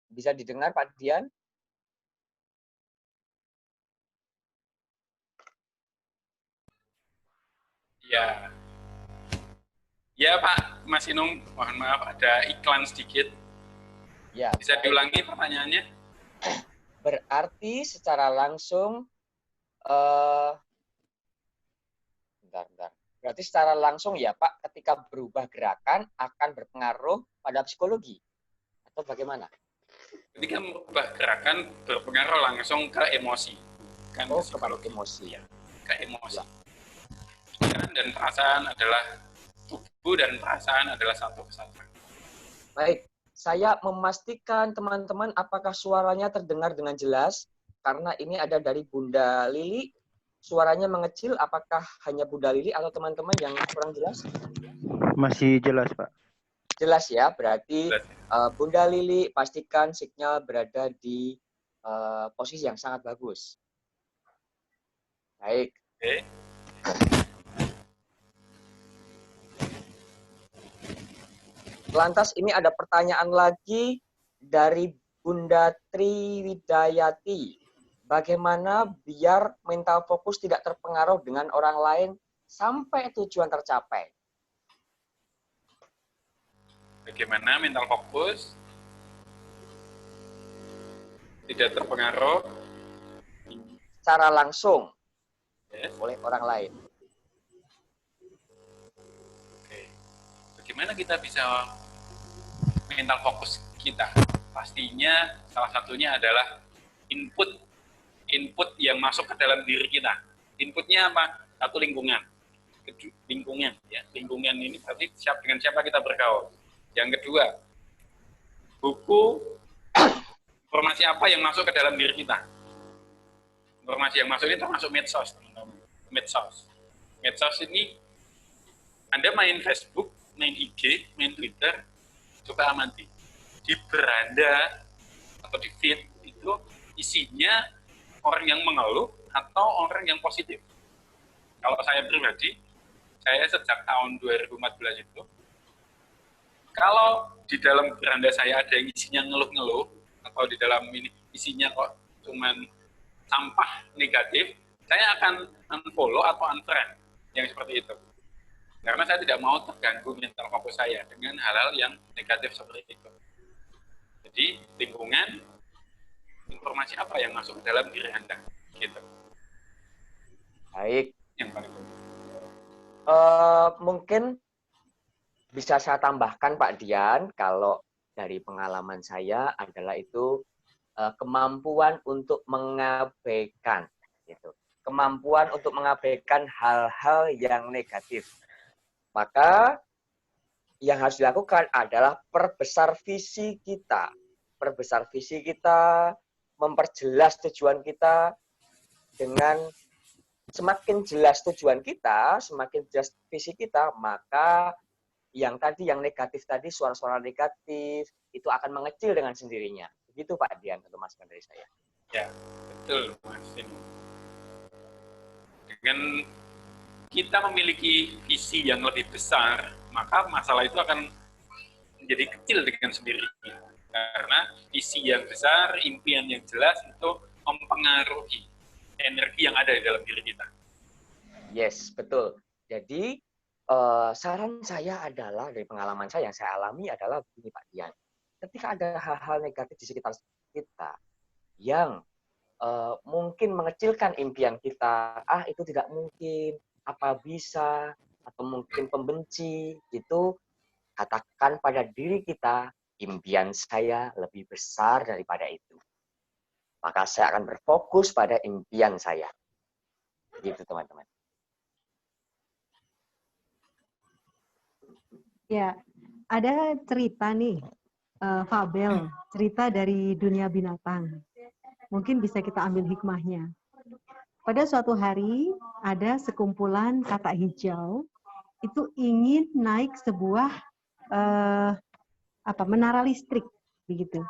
Bisa didengar Pak Dian? Ya. Ya Pak, Mas Inung, mohon maaf ada iklan sedikit. Ya. Bisa diulangi pertanyaannya? Berarti secara langsung bentar. Berarti secara langsung ya Pak, ketika berubah gerakan akan berpengaruh pada psikologi atau bagaimana? Ketika merubah gerakan berpengaruh langsung ke emosi, kan Oh, psikologi. ke emosi ya. Ke emosi. Pikiran dan perasaan adalah tubuh dan perasaan adalah satu kesatuan. Baik, saya memastikan teman-teman apakah suaranya terdengar dengan jelas karena ini ada dari Bunda Lili. Suaranya mengecil, apakah hanya Bunda Lili atau teman-teman yang kurang jelas? Masih jelas, Pak. Jelas ya, berarti Bunda Lili pastikan sinyal berada di posisi yang sangat bagus. Baik. Oke. Lantas ini ada pertanyaan lagi dari Bunda Triwidayati. Bagaimana biar mental fokus tidak terpengaruh dengan orang lain sampai tujuan tercapai? Bagaimana mental fokus tidak terpengaruh secara langsung oleh orang lain? Oke. Bagaimana kita bisa mental fokus kita? Pastinya salah satunya adalah input yang masuk ke dalam diri kita. Inputnya apa? Satu, lingkungan. Lingkungan, ya. Lingkungan ini berarti dengan siapa kita bergaul. Yang kedua, buku, informasi apa yang masuk ke dalam diri kita. Informasi yang masuk ini termasuk medsos, teman-teman. Medsos ini, Anda main Facebook, main IG, main Twitter, coba amati. Di beranda atau di feed itu isinya orang yang mengeluh atau orang yang positif. Kalau saya pribadi, saya sejak tahun 2014 itu, kalau di dalam beranda saya ada yang isinya ngeluh-ngeluh, atau di dalam ini isinya kok cuman sampah negatif, saya akan unfollow atau unfriend yang seperti itu. Karena saya tidak mau terganggu mental fokus saya dengan hal-hal yang negatif seperti itu. Jadi lingkungan, informasi apa yang masuk ke dalam diri Anda, gitu. Baik. Yang paling penting. Mungkin bisa saya tambahkan Pak Dian, kalau dari pengalaman saya adalah itu kemampuan untuk mengabaikan, gitu. Kemampuan untuk mengabaikan hal-hal yang negatif. Maka yang harus dilakukan adalah perbesar visi kita. Perbesar visi kita, memperjelas tujuan kita. Dengan semakin jelas tujuan kita, semakin jelas visi kita, maka yang tadi, yang negatif tadi, suara-suara negatif, itu akan mengecil dengan sendirinya. Begitu Pak Dian, untuk masukan dari saya. Ya, betul Mas Dino. Dengan kita memiliki visi yang lebih besar, maka masalah itu akan menjadi kecil dengan sendirinya. Karena visi yang besar, impian yang jelas itu mempengaruhi energi yang ada di dalam diri kita. Yes, betul. Jadi saran saya adalah, dari pengalaman saya yang saya alami adalah begini Pak Dian. Ketika ada hal-hal negatif di sekitar kita yang mungkin mengecilkan impian kita, itu tidak mungkin, apa bisa, atau mungkin pembenci, itu katakan pada diri kita, impian saya lebih besar daripada itu. Maka saya akan berfokus pada impian saya. Gitu teman-teman. Ya, ada cerita nih, fabel, cerita dari dunia binatang. Mungkin bisa kita ambil hikmahnya. Pada suatu hari, ada sekumpulan katak hijau itu ingin naik sebuah menara listrik, begitu.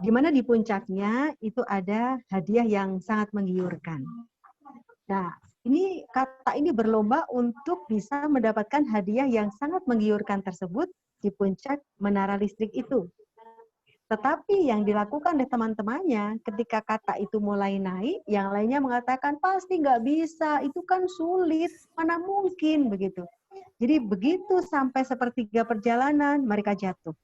Di mana di puncaknya itu ada hadiah yang sangat menggiurkan. Nah, ini katak ini berlomba untuk bisa mendapatkan hadiah yang sangat menggiurkan tersebut di puncak menara listrik itu. Tetapi yang dilakukan oleh teman-temannya ketika katak itu mulai naik, yang lainnya mengatakan pasti nggak bisa, itu kan sulit, mana mungkin begitu. Jadi begitu sampai sepertiga perjalanan, mereka jatuh.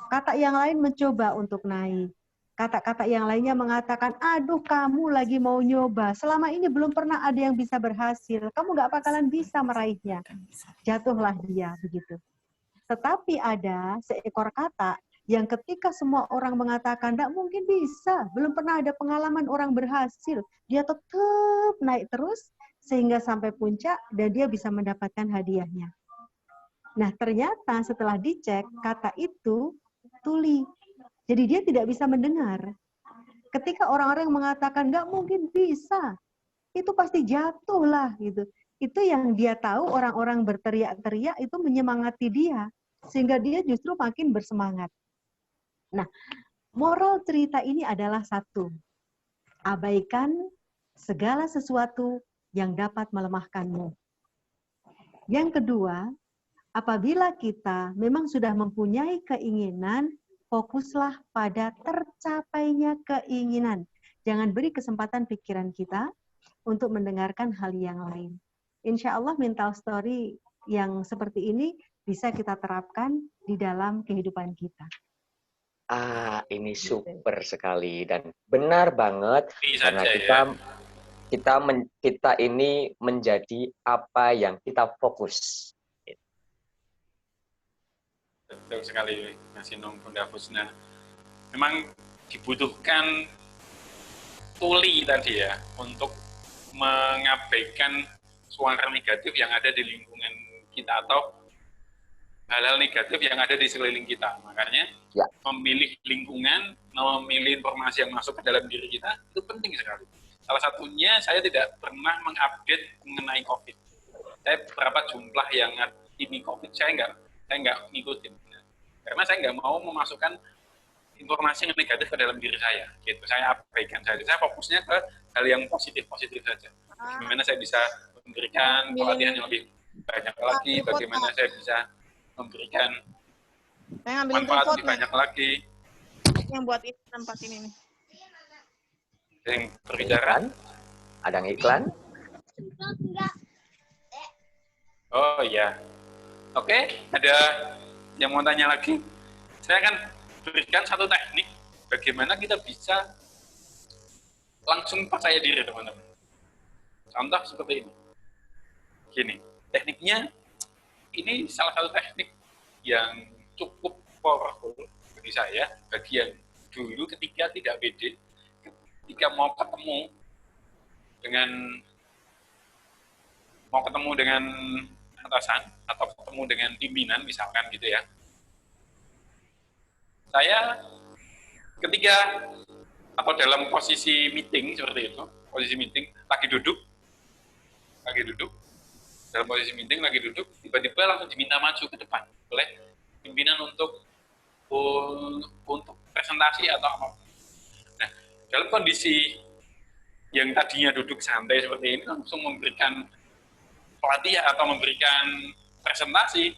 Katak yang lain mencoba untuk naik. Katak-katak yang lainnya mengatakan, aduh kamu lagi mau nyoba, selama ini belum pernah ada yang bisa berhasil, kamu nggak bakalan bisa meraihnya. Jatuhlah dia begitu. Tetapi ada seekor katak yang ketika semua orang mengatakan, tidak mungkin bisa, belum pernah ada pengalaman orang berhasil, dia tetap naik terus, sehingga sampai puncak, dan dia bisa mendapatkan hadiahnya. Nah, ternyata setelah dicek, kata itu tuli. Jadi dia tidak bisa mendengar. Ketika orang-orang mengatakan, nggak mungkin bisa, itu pasti jatuh lah, gitu. Itu yang dia tahu, orang-orang berteriak-teriak itu menyemangati dia, sehingga dia justru makin bersemangat. Nah, moral cerita ini adalah satu, abaikan segala sesuatu yang dapat melemahkanmu. Yang kedua, apabila kita memang sudah mempunyai keinginan, fokuslah pada tercapainya keinginan. Jangan beri kesempatan pikiran kita untuk mendengarkan hal yang lain. Insya Allah mental story yang seperti ini bisa kita terapkan di dalam kehidupan kita. Ini super sekali dan benar banget, Bisa karena aja, kita ini menjadi apa yang kita fokus. Betul sekali, Mas Inung, Bunda Husna. Memang dibutuhkan tuli tadi ya, untuk mengabaikan suara negatif yang ada di lingkungan kita atau hal-hal negatif yang ada di sekeliling kita. Makanya memilih lingkungan, memilih informasi yang masuk ke dalam diri kita, itu penting sekali. Salah satunya, saya tidak pernah mengupdate mengenai COVID. Saya berapa jumlah yang ini COVID, saya nggak ngikutin. Karena saya nggak mau memasukkan informasi yang negatif ke dalam diri saya. Gitu. Saya abaikan saja. Saya fokusnya ke hal yang positif-positif saja. Bagaimana saya bisa memberikan pelatihan yang lebih banyak lagi, bagaimana saya bisa memberikan manfaat lebih banyak lagi. Yang buat ini tempat ini nih. Yang berbicara. Ada yang iklan? Oh iya. Oke, ada yang mau tanya lagi? Saya akan berikan satu teknik bagaimana kita bisa langsung percaya diri, teman-teman. Contoh seperti ini. Gini, tekniknya ini salah satu teknik yang cukup powerful bagi saya, bagi yang dulu ketika tidak pede, ketika mau ketemu dengan atasan atau ketemu dengan pimpinan misalkan gitu ya. Saya ketika atau dalam posisi meeting seperti itu, posisi meeting lagi duduk, dalam posisi meeting lagi duduk, tiba-tiba langsung diminta maju ke depan oleh pimpinan untuk presentasi atau apa. Nah, dalam kondisi yang tadinya duduk santai seperti ini langsung memberikan pelatihan atau memberikan presentasi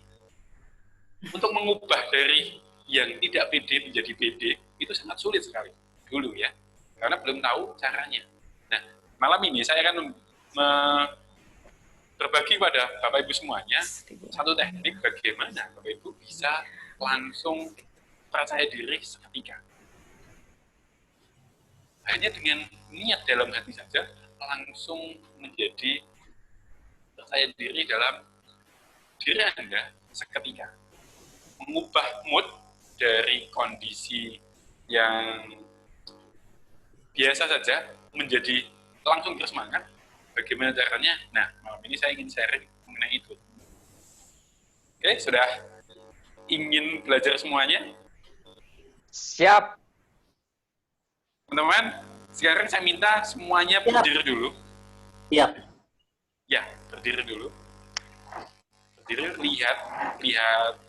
untuk mengubah dari yang tidak pede menjadi pede itu sangat sulit sekali dulu ya, karena belum tahu caranya. Nah, malam ini saya akan berbagi pada Bapak Ibu semuanya satu teknik bagaimana Bapak Ibu bisa langsung percaya diri seketika. Hanya dengan niat dalam hati saja langsung menjadi percaya diri dalam diri Anda seketika. Mengubah mood dari kondisi yang biasa saja menjadi langsung bersemangat. Bagaimana caranya? Nah, malam ini saya ingin sharing mengenai itu. Oke, sudah ingin belajar semuanya? Siap. Teman-teman, sekarang saya minta semuanya berdiri dulu. Siap. Ya, berdiri dulu. Berdiri, lihat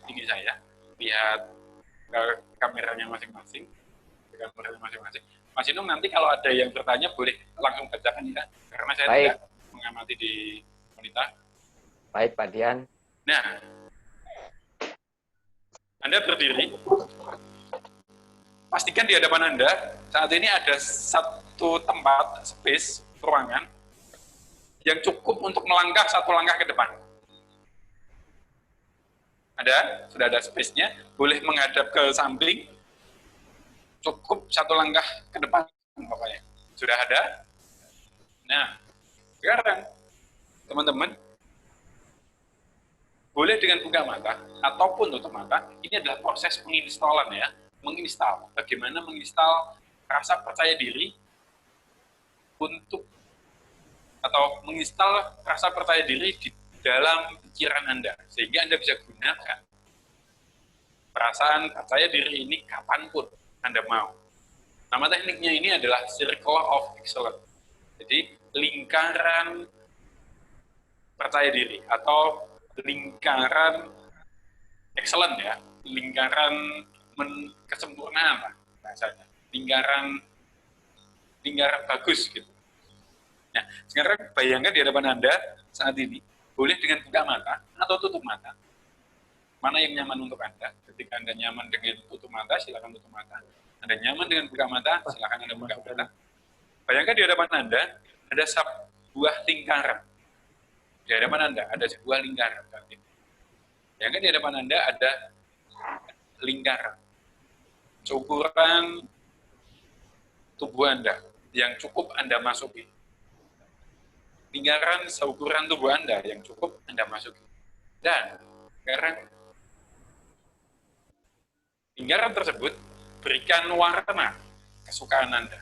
ini saya, lihat kameranya masing-masing. Mas Inung, nanti kalau ada yang bertanya boleh langsung bacakan ya, karena saya Baik. tidak mengamati di monitor. Baik, Pak Dian. Nah, Anda berdiri. Pastikan di hadapan Anda saat ini ada satu tempat, space, ruangan yang cukup untuk melangkah satu langkah ke depan. Ada? Sudah ada space-nya. Boleh menghadap ke samping. Cukup satu langkah ke depan, pokoknya. Sudah ada? Nah, sekarang, teman-teman, boleh dengan buka mata ataupun tutup mata. Ini adalah proses penginstalan ya. Menginstal. Bagaimana menginstal rasa percaya diri untuk atau menginstal rasa percaya diri di dalam pikiran Anda, sehingga Anda bisa gunakan perasaan percaya diri ini kapanpun Anda mau. Nama tekniknya ini adalah Circle of Excellence. Jadi, lingkaran percaya diri atau lingkaran excellent ya, lingkaran kesempurnaan lah bahasanya, lingkaran bagus gitu. Nah, sekarang bayangkan di hadapan Anda saat ini, boleh dengan buka mata atau tutup mata. Mana yang nyaman untuk Anda? Ketika Anda nyaman dengan tutup mata, silakan tutup mata. Anda nyaman dengan buka mata, silakan Anda buka mata. Bayangkan di hadapan Anda ada sebuah lingkaran. Di hadapan Anda ada sebuah lingkaran. Bayangkan di hadapan Anda ada lingkaran. Seukuran tubuh Anda yang cukup Anda masuki. Lingkaran seukuran tubuh Anda yang cukup Anda masuki. Dan sekarang lingkaran tersebut berikan warna kesukaan Anda.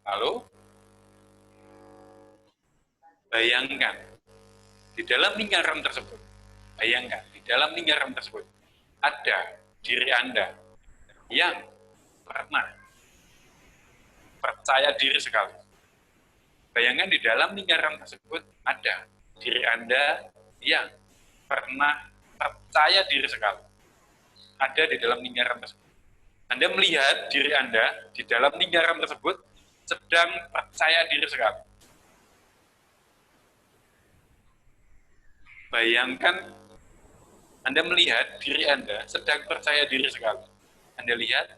Lalu bayangkan di dalam lingkaran tersebut, ada diri Anda yang pernah percaya diri sekali. Bayangkan di dalam lingkaran tersebut ada diri Anda yang pernah percaya diri sekali. Ada di dalam lingkaran tersebut. Anda melihat diri Anda di dalam lingkaran tersebut sedang percaya diri sekali. Bayangkan Anda melihat diri Anda sedang percaya diri sekali. Anda lihat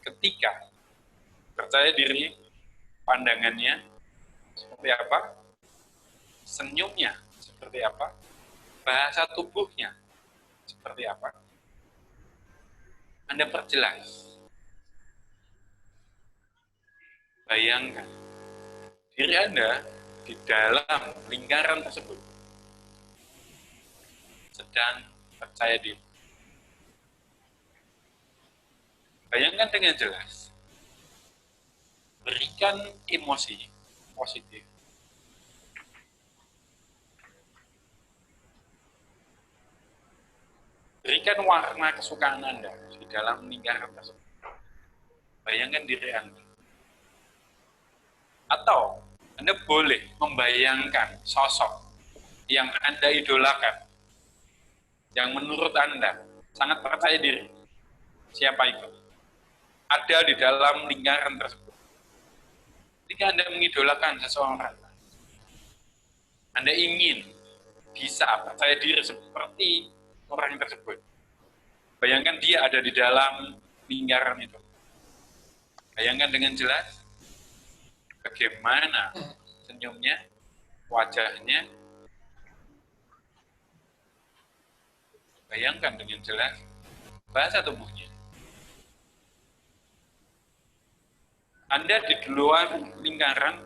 ketika percaya diri, pandangannya seperti apa, senyumnya seperti apa, bahasa tubuhnya seperti apa, Anda perjelas. Bayangkan diri Anda di dalam lingkaran tersebut sedang percaya diri. Bayangkan dengan jelas. Berikan emosi positif. Berikan warna kesukaan Anda di dalam lingkaran tersebut. Bayangkan diri Anda. Atau Anda boleh membayangkan sosok yang Anda idolakan, yang menurut Anda sangat percaya diri. Siapa itu? Ada di dalam lingkaran tersebut. Ketika Anda mengidolakan seseorang, Anda ingin bisa percaya diri seperti orang tersebut. Bayangkan dia ada di dalam lingkaran itu. Bayangkan dengan jelas bagaimana senyumnya, wajahnya. Bayangkan dengan jelas bahasa tubuhnya. Anda di luar lingkaran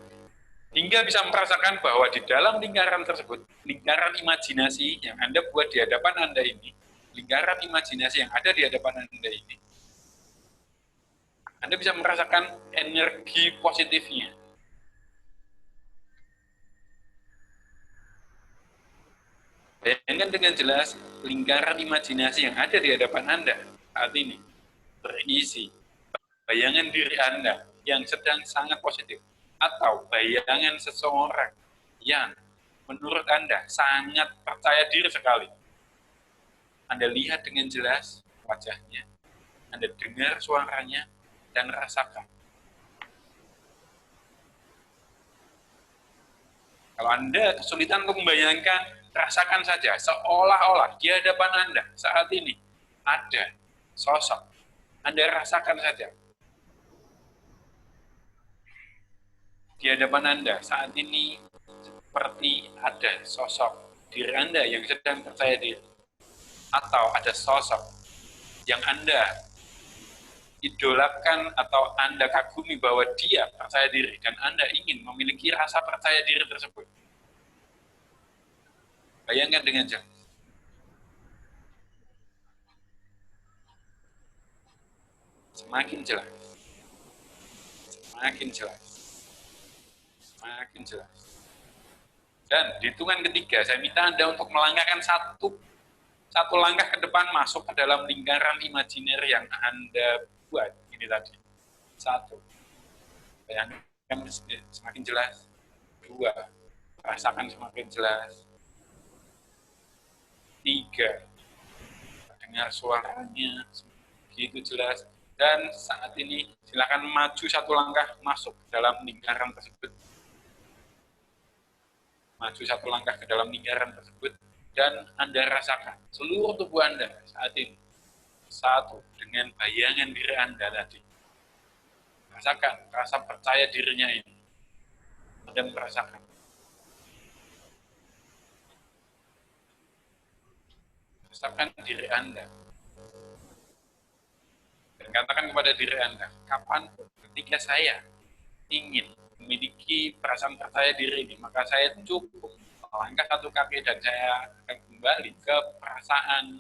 hingga bisa merasakan bahwa di dalam lingkaran tersebut, lingkaran imajinasi yang Anda buat di hadapan Anda ini, lingkaran imajinasi yang ada di hadapan Anda ini, Anda bisa merasakan energi positifnya. Bayangkan dengan jelas lingkaran imajinasi yang ada di hadapan Anda saat ini berisi bayangan diri Anda yang sedang sangat positif, atau bayangan seseorang yang menurut Anda sangat percaya diri sekali. Anda lihat dengan jelas wajahnya, Anda dengar suaranya, dan rasakan. Kalau Anda kesulitan untuk membayangkan, rasakan saja seolah-olah di hadapan Anda saat ini ada sosok. Anda rasakan saja. Di hadapan Anda saat ini seperti ada sosok diri Anda yang sedang percaya diri. Atau ada sosok yang Anda idolakan atau Anda kagumi bahwa dia percaya diri dan Anda ingin memiliki rasa percaya diri tersebut. Bayangkan dengan jelas. Semakin jelas. Semakin jelas. Semakin jelas. Dan di hitungan ketiga, saya minta Anda untuk melangkahkan satu langkah ke depan masuk ke dalam lingkaran imajiner yang Anda buat. Ini tadi. 1. Bayangkan semakin jelas. 2. Rasakan semakin jelas. 3. Dengar suaranya begitu jelas. Dan saat ini silakan maju satu langkah masuk ke dalam lingkaran tersebut. Maju satu langkah ke dalam lingkaran tersebut dan Anda rasakan seluruh tubuh Anda saat ini satu dengan bayangan diri Anda tadi. Rasakan rasa percaya dirinya ini. Anda merasakan. Rasakan diri Anda. Dan katakan kepada diri Anda, kapanpun ketika saya ingin memiliki perasaan percaya diri ini, maka saya cukup melangkah satu kaki dan saya akan kembali ke perasaan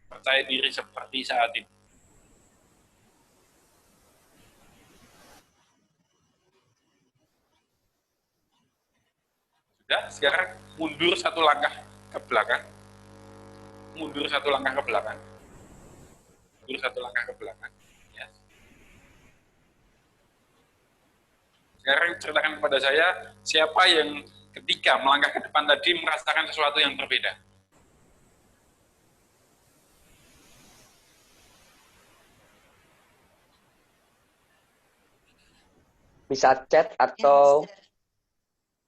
percaya diri seperti saat ini. Sudah, sekarang mundur satu langkah ke belakang. Mundur satu langkah ke belakang. Mundur satu langkah ke belakang. Ya. Sekarang ceritakan kepada saya, siapa yang ketika melangkah ke depan tadi merasakan sesuatu yang berbeda? Bisa chat atau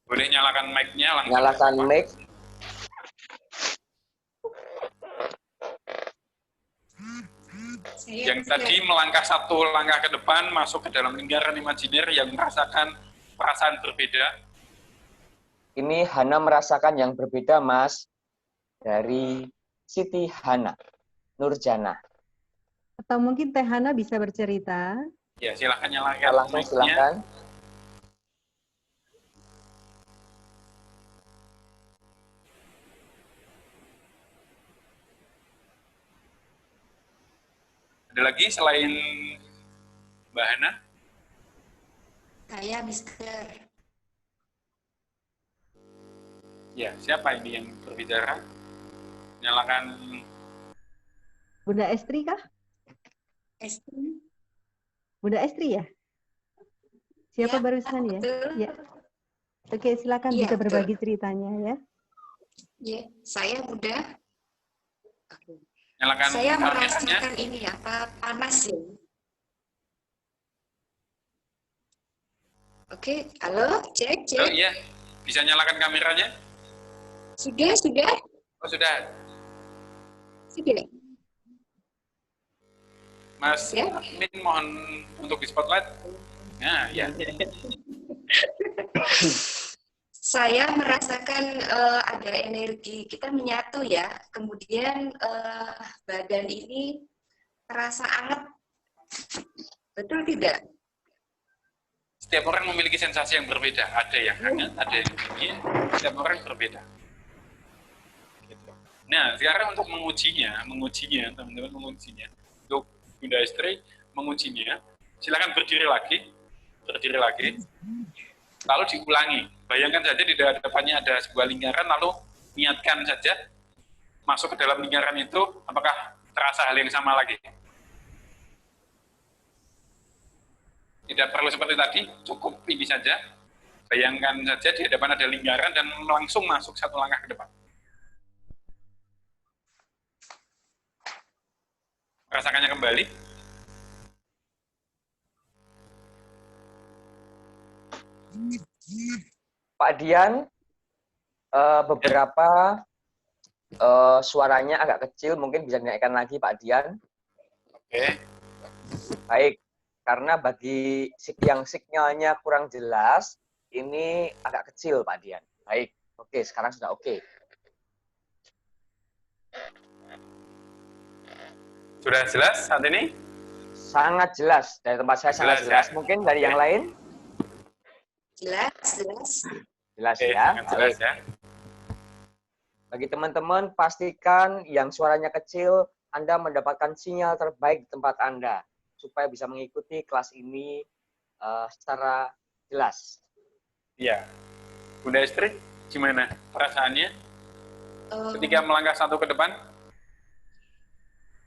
Boleh nyalakan mic-nya langsung. nyalakan mic. Yang tadi melangkah satu langkah ke depan masuk ke dalam lingkaran imajiner yang merasakan perasaan berbeda. Ini Hana merasakan yang berbeda, Mas, dari Siti Hana, Nurjana. Atau mungkin Teh Hana bisa bercerita. Ya, silahkan nyalakan Langsung mic-nya. silahkan. Ada lagi selain Mbak Hana? Saya Mister. Ya, siapa ini yang berbicara? Nyalakan. Bunda Estri kah? Estri. Bunda Estri ya? Siapa Ya, barusan ya? betul. Ya. Oke, silakan Iya, bisa betul. berbagi ceritanya ya. Ya, saya Bunda. Oke. Nyalakan Saya kameranya. merasakan ini panas ya. Oke, halo, cek, Oh cek. iya, bisa nyalakan kameranya? Sudah, sudah, Oh sudah. sudah. Mas Ya. admin mohon untuk di spotlight. Nah, ya. Saya merasakan ada energi kita menyatu ya. Kemudian badan ini terasa hangat. Betul tidak? Setiap orang memiliki sensasi yang berbeda. Ada yang hangat, ada yang dingin. Setiap orang berbeda. Gitu. Nah, sekarang untuk mengujinya, teman-teman mengujinya. Untuk Bunda Estri mengujinya, silakan berdiri lagi. Lalu diulangi. Bayangkan saja di depannya ada sebuah lingkaran, lalu niatkan saja masuk ke dalam lingkaran itu, apakah terasa hal yang sama lagi? Tidak perlu seperti tadi, cukup ini saja. Bayangkan saja di depan ada lingkaran dan langsung masuk satu langkah ke depan. Rasakannya kembali. Pak Dian, beberapa suaranya agak kecil, mungkin bisa dinaikkan lagi Pak Dian. Oke. Baik, karena bagi yang sinyalnya kurang jelas, ini agak kecil Pak Dian. Baik, oke, sekarang sudah oke. Sudah jelas saat ini? Sangat jelas, dari tempat saya sangat jelas. Jelas, ya? Mungkin dari yang Oke. lain? Jelas, jelas. Jelas Oke, ya. sangat jelas Baik. ya. Bagi teman-teman, pastikan yang suaranya kecil, Anda mendapatkan sinyal terbaik di tempat Anda, supaya bisa mengikuti kelas ini secara jelas. Iya. Bunda Estri, gimana perasaannya Eh, ketika melangkah satu ke depan?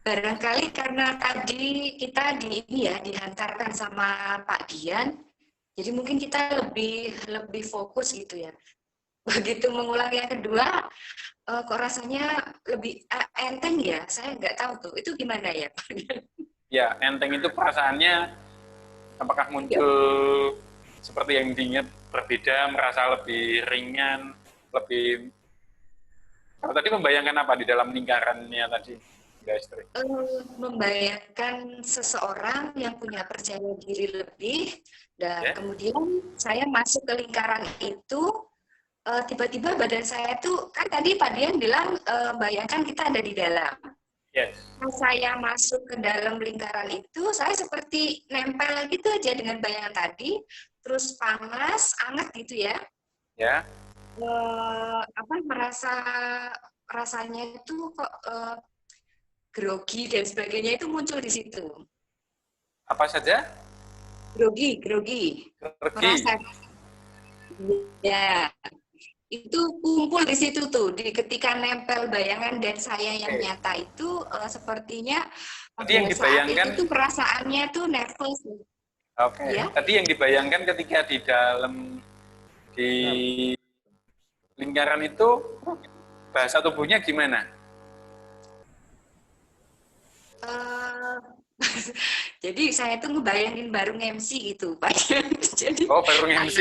Barangkali karena tadi kita dihantarkan sama Pak Dian, jadi mungkin kita lebih fokus gitu ya. Begitu mengulang yang kedua, kok rasanya lebih enteng ya? Saya nggak tahu tuh. Itu gimana ya, Pak Dian? Ya, enteng itu perasaannya apakah muncul seperti yang diingat berbeda, merasa lebih ringan, lebih... Kalau tadi membayangkan apa di dalam lingkarannya tadi, Mbak Estri? Membayangkan seseorang yang punya percaya diri lebih, dan kemudian saya masuk ke lingkaran itu, tiba-tiba badan saya tuh, kan tadi Pak Dian bilang, bayangkan kita ada di dalam. Yes. Nah, saya masuk ke dalam lingkaran itu, saya seperti nempel gitu aja dengan bayangan tadi, terus panas, hangat gitu ya. Ya. Rasanya itu kok grogi dan sebagainya itu muncul di situ. Apa saja? Grogi. Merasa, ya, itu kumpul di situ tuh. Ketika nempel bayangan dan saya yang nyata itu sepertinya Tadi yang dibayangkan itu perasaannya tuh nervous. Oke. Ya? Tadi yang dibayangkan ketika di dalam lingkaran itu bahasa tubuhnya gimana? Jadi saya tuh ngebayangin baru MC gitu, Pak. Jadi, baru MC.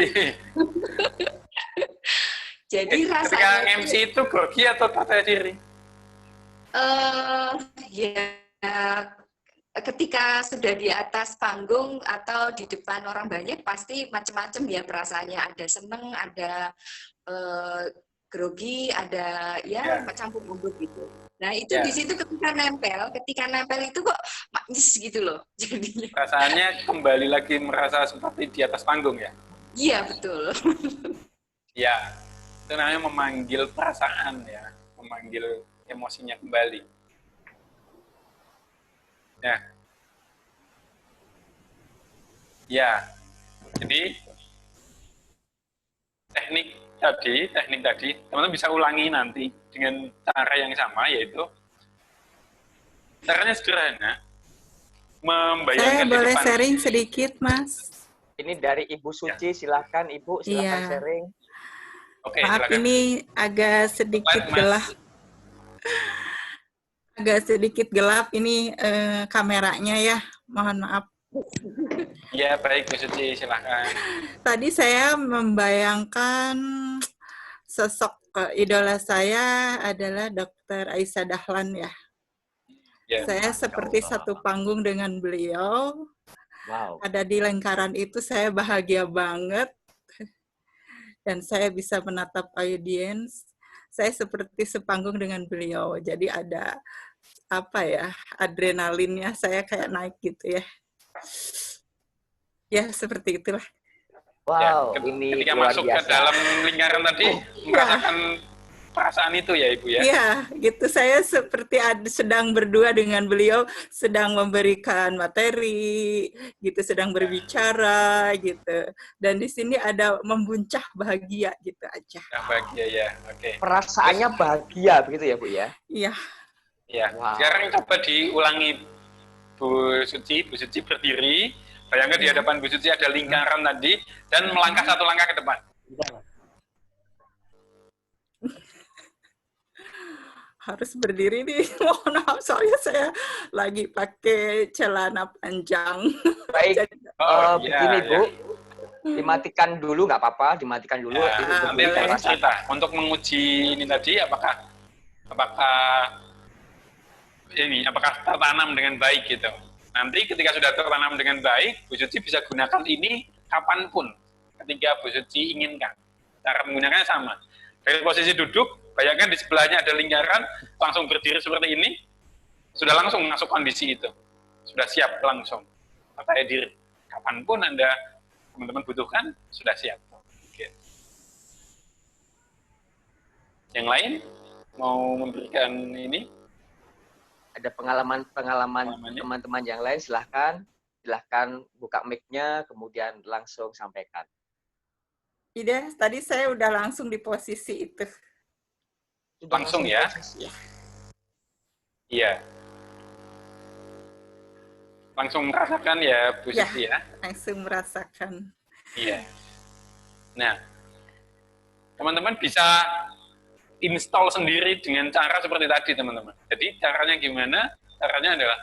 Jadi rasanya ketika MC itu grogi atau percaya diri? Ya ketika sudah di atas panggung atau di depan orang banyak pasti macam-macam ya perasaannya, ada seneng, ada grogi, ada ya campur aduk gitu. Nah itu di situ ketika nempel itu kok magnis gitu loh jadinya. Perasaannya kembali lagi merasa seperti di atas panggung ya? Iya betul. Ya, itu namanya memanggil perasaan ya, memanggil emosinya kembali. Ya, jadi teknik tadi, teman-teman bisa ulangi nanti dengan cara yang sama, yaitu caranya sederhana, membayangkan Saya boleh depan. sharing sedikit, Mas? Ini dari Ibu Suci, silahkan Ibu, silahkan sharing. Oke, Maaf, silakan. ini agak sedikit Mas. gelap. Agak sedikit gelap ini kameranya ya, mohon maaf. Iya, baik Bu Suci, silahkan. Tadi saya membayangkan sosok idola saya adalah Dr. Aisyah Dahlan ya. Saya seperti satu panggung dengan beliau. Wow. Ada di lingkaran itu saya bahagia banget. Dan saya bisa menatap audiens. Saya seperti sepanggung dengan beliau. Jadi ada apa ya, adrenalinnya saya kayak naik gitu ya. Ya, seperti itulah. Wow, Ya, ini ketika luar masuk biasa. ke dalam lingkaran tadi, merasakan perasaan itu ya Ibu ya? Iya, gitu. Saya seperti sedang berdua dengan beliau, sedang memberikan materi, gitu, sedang berbicara, gitu. Dan di sini ada membuncah bahagia, gitu aja. Bahagia ya, oke. Perasaannya bahagia begitu ya Bu ya? Iya. Ya, Wow. sekarang coba diulangi Bu Suci berdiri, bayangkan di hadapan Bu Suci ada lingkaran tadi, dan melangkah satu langkah ke depan. Harus berdiri nih, mohon maaf soalnya saya lagi pakai celana panjang. Baik, begini Bu, ya. dimatikan dulu nggak apa-apa, dimatikan dulu. Ya, nanti kita cerita untuk menguji ini tadi apakah tertanam dengan baik gitu. Nanti ketika sudah tertanam dengan baik, Bu Suci bisa gunakan ini kapanpun ketika Bu Suci inginkan. Cara menggunakannya sama. Dari posisi duduk, bayangkan di sebelahnya ada lingkaran, langsung berdiri seperti ini, sudah langsung masuk kondisi itu. Sudah siap langsung. Percaya diri. Kapanpun Anda, teman-teman butuhkan, sudah siap. Oke. Yang lain, mau memberikan ini? Ada pengalaman teman-teman yang lain, silahkan buka mic-nya, kemudian langsung sampaikan. Iya, tadi saya udah langsung di posisi itu. Langsung ya? Iya. Langsung merasakan ya, Bu Siti ya? Langsung merasakan. Iya. Nah, teman-teman bisa install sendiri dengan cara seperti tadi, teman-teman. Jadi caranya gimana? Caranya adalah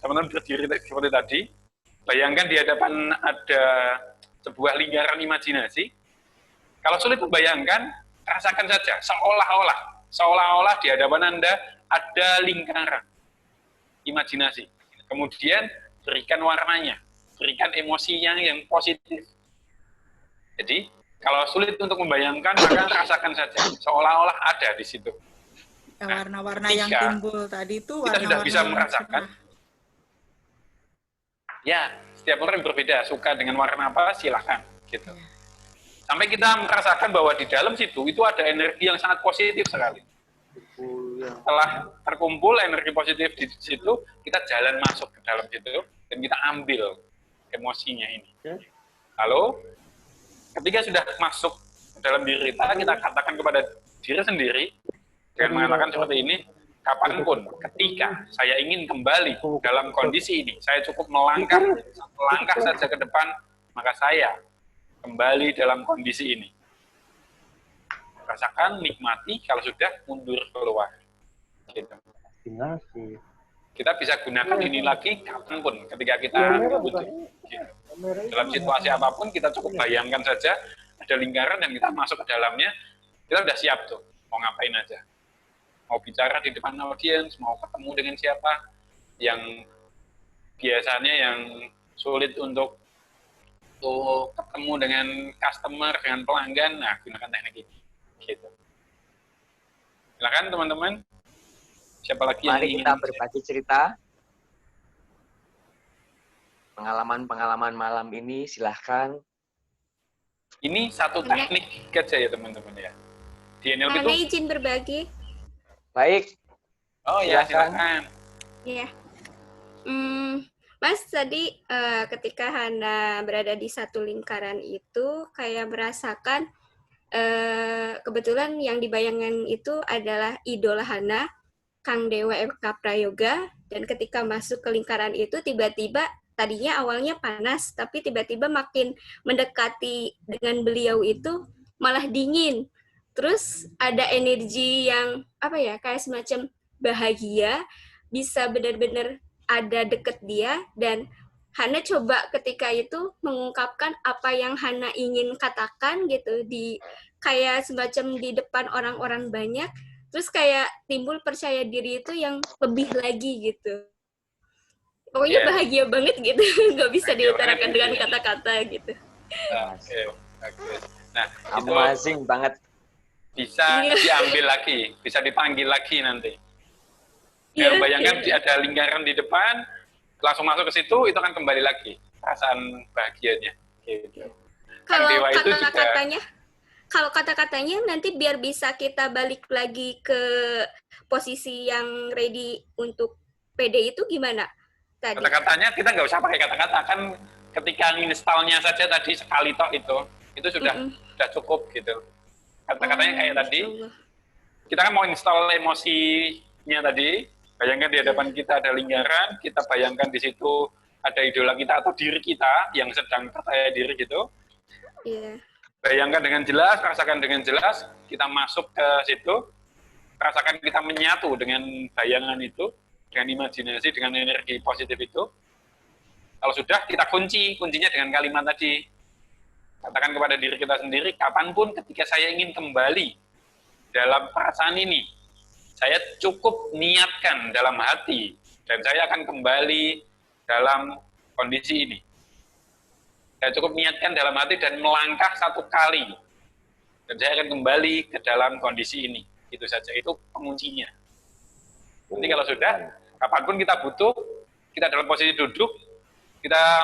teman-teman berdiri seperti tadi, bayangkan di hadapan ada sebuah lingkaran imajinasi. Kalau sulit membayangkan, rasakan saja, seolah-olah di hadapan Anda ada lingkaran imajinasi. Kemudian berikan warnanya, berikan emosinya yang positif. Jadi, kalau sulit untuk membayangkan, maka rasakan saja, seolah-olah ada di situ. Warna-warna yang timbul tadi itu warna-warna kita sudah bisa merasakan. Ya, setiap orang berbeda, suka dengan warna apa, silakan. Gitu. Sampai kita merasakan bahwa di dalam situ, itu ada energi yang sangat positif sekali. Setelah terkumpul energi positif di situ, kita jalan masuk ke dalam situ, dan kita ambil emosinya ini. Lalu, ketika sudah masuk ke dalam diri kita katakan kepada diri sendiri, dengan mengatakan seperti ini, kapanpun, ketika saya ingin kembali dalam kondisi ini, saya cukup melangkah saja ke depan, maka saya kembali dalam kondisi ini. Rasakan, nikmati, kalau sudah mundur keluar. Gitu. Kita bisa gunakan ini lagi kapanpun, ketika kita butuh. Gitu. Dalam situasi apapun, kita cukup bayangkan saja, ada lingkaran dan kita masuk ke dalamnya, kita sudah siap tuh, mau ngapain aja. Mau bicara di depan audiens, mau ketemu dengan siapa, yang biasanya yang sulit untuk ketemu dengan customer, dengan pelanggan, nah gunakan teknik ini. Gitu. Silakan teman-teman. Siapa lagi yang Mari ingin kita berbagi cerita. Pengalaman-pengalaman malam ini silahkan. Ini satu teknik saja ya teman-teman ya. Di NLP itu. Izin berbagi. Baik. Oh ya, silakan. Iya. Mas tadi ketika Hana berada di satu lingkaran itu kayak merasakan kebetulan yang dibayangkan itu adalah idola Hana, Kang Dewa MK Prayoga, dan ketika masuk ke lingkaran itu tiba-tiba tadinya awalnya panas, tapi tiba-tiba makin mendekati dengan beliau itu malah dingin. Terus ada energi yang apa ya, kayak semacam bahagia, bisa benar-benar ada deket dia, dan Hana coba ketika itu mengungkapkan apa yang Hana ingin katakan gitu, di kayak semacam di depan orang-orang banyak, terus kayak timbul percaya diri itu yang lebih lagi gitu. Pokoknya bahagia banget gitu, nggak bisa diutarakan dengan kata-kata gitu. Oke. Nah, amazing banget. Bisa diambil lagi, bisa dipanggil lagi nanti. Bayangkan ada lingkaran di depan, langsung masuk ke situ, itu akan kembali lagi perasaan bahagianya. Gitu. Kalau kata-katanya nanti biar bisa kita balik lagi ke posisi yang ready untuk PD itu gimana? Kata-katanya kita nggak usah pakai kata-kata, kan ketika installnya saja tadi sekali toh itu sudah cukup gitu. Kata-katanya kayak tadi, kita kan mau install emosinya tadi, bayangkan di hadapan kita ada lingkaran, kita bayangkan di situ ada idola kita atau diri kita yang sedang percaya diri gitu. Bayangkan dengan jelas, rasakan dengan jelas, kita masuk ke situ, rasakan kita menyatu dengan bayangan itu, dengan imajinasi, dengan energi positif itu. Kalau sudah, kita kuncinya dengan kalimat tadi. Katakan kepada diri kita sendiri, kapanpun ketika saya ingin kembali dalam perasaan ini, saya cukup niatkan dalam hati, dan saya akan kembali dalam kondisi ini. Saya cukup niatkan dalam hati dan melangkah satu kali, dan saya akan kembali ke dalam kondisi ini. Itu saja, itu penguncinya. Nanti kalau sudah, kapanpun kita butuh, kita dalam posisi duduk, kita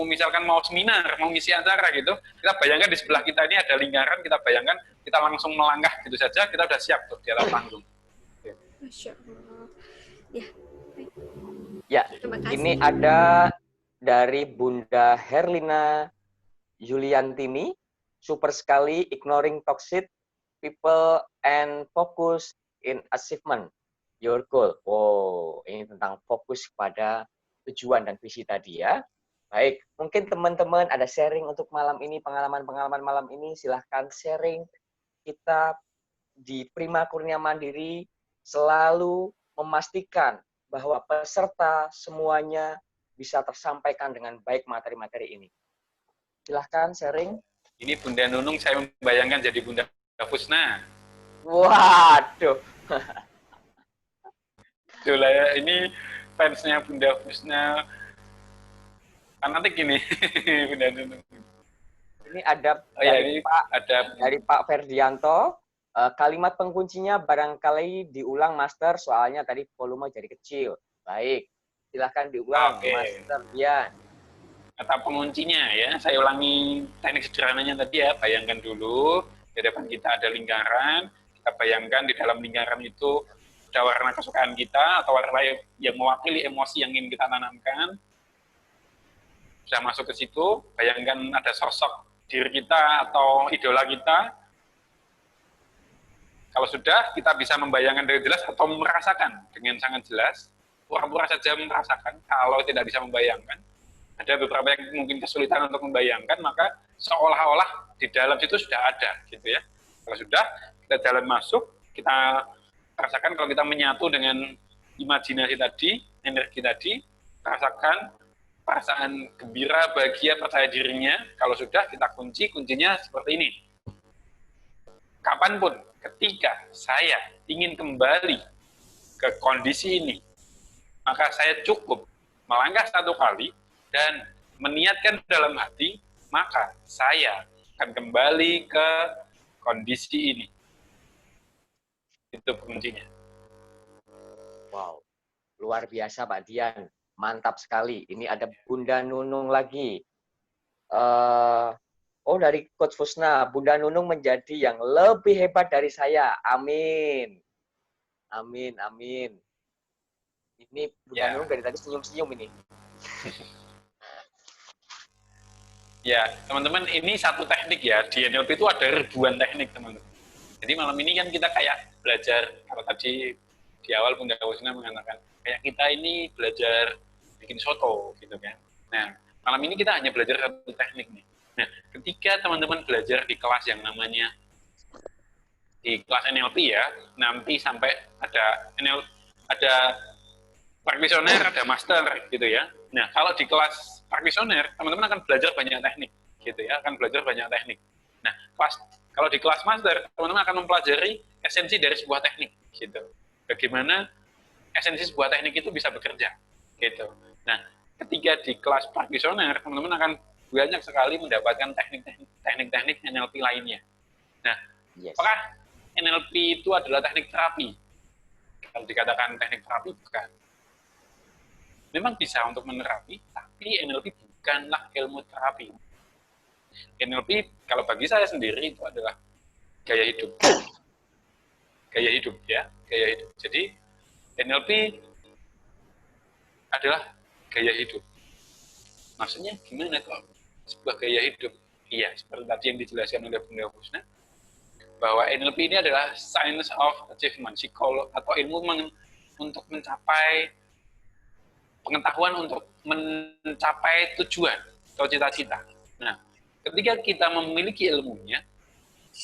misalkan mau seminar, mau ngisi acara gitu, kita bayangkan di sebelah kita ini ada lingkaran, kita bayangkan, kita langsung melangkah gitu saja, kita udah siap tuh di atas panggung. Masya Allah. Ya, ini ada dari Bunda Herlina Yuliantini, super sekali, ignoring toxic people and focus in achievement your goal. Wow, ini tentang fokus pada tujuan dan visi tadi ya. Baik, mungkin teman-teman ada sharing untuk malam ini, pengalaman-pengalaman malam ini, silahkan sharing. Kita di Prima Kurnia Mandiri selalu memastikan bahwa peserta semuanya bisa tersampaikan dengan baik materi-materi ini. Silahkan sharing. Ini Bunda Nunung, saya membayangkan jadi Bunda Fusna. Waduh. Itulah ya, ini fansnya Bunda Fusna. Fanatik gini, Bunda Nunung. Ini ada dari Pak Ferdianto. Kalimat penguncinya barangkali diulang, Master, soalnya tadi volume jadi kecil. Baik, silahkan diulang, Master Dian. Kata penguncinya ya, saya ulangi teknik sederhananya tadi ya. Bayangkan dulu, di depan kita ada lingkaran, kita bayangkan di dalam lingkaran itu ada warna kesukaan kita, atau warna yang mewakili emosi yang ingin kita tanamkan. Sudah masuk ke situ, bayangkan ada sosok diri kita atau idola kita. Kalau sudah, kita bisa membayangkan dengan jelas atau merasakan dengan sangat jelas, pura-pura saja merasakan. Kalau tidak bisa membayangkan, ada beberapa yang mungkin kesulitan untuk membayangkan, maka seolah-olah di dalam situ sudah ada, gitu ya. Kalau sudah, kita jalan masuk, kita rasakan kalau kita menyatu dengan imajinasi tadi, energi tadi, rasakan perasaan gembira, bahagia, percaya dirinya. Kalau sudah, kita kuncinya seperti ini. Kapanpun ketika saya ingin kembali ke kondisi ini, maka saya cukup melangkah 1 kali dan meniatkan dalam hati, maka saya akan kembali ke kondisi ini. Itu kuncinya. Wow, luar biasa Pak Dian. Mantap sekali. Ini ada Bunda Nunung lagi. Oh, dari Coach Fusna, Bunda Nunung menjadi yang lebih hebat dari saya. Amin. Amin, amin. Ini Bunda Nunung dari tadi senyum-senyum ini. Ya, teman-teman, ini satu teknik ya. Di NLP itu ada ribuan teknik, teman-teman. Jadi malam ini kan kita kayak belajar, kalau tadi di awal Bunda Fusna mengatakan, kayak kita ini belajar bikin soto, gitu kan. Nah, malam ini kita hanya belajar satu teknik nih. Nah, ketika teman-teman belajar di kelas yang namanya di kelas NLP ya, nanti sampai ada practitioner, ada master gitu ya. Nah, kalau di kelas practitioner, teman-teman akan belajar banyak teknik gitu ya, akan belajar banyak teknik. Nah, kalau di kelas master, teman-teman akan mempelajari esensi dari sebuah teknik gitu. Bagaimana esensi sebuah teknik itu bisa bekerja gitu. Nah, ketika di kelas practitioner, teman-teman akan banyak sekali mendapatkan teknik-teknik NLP lainnya. Nah, apakah NLP itu adalah teknik terapi? Kalau dikatakan teknik terapi, bukan. Memang bisa untuk menerapi, tapi NLP bukanlah ilmu terapi. NLP, kalau bagi saya sendiri, itu adalah gaya hidup. Gaya hidup, ya. Gaya hidup. Jadi, NLP adalah gaya hidup. Maksudnya gimana kok sebuah gaya hidup? Iya, seperti tadi yang dijelaskan oleh Bunda Fusna, bahwa NLP ini adalah science of achievement, psikolog atau ilmu untuk mencapai pengetahuan untuk mencapai tujuan atau cita-cita. Nah, ketika kita memiliki ilmunya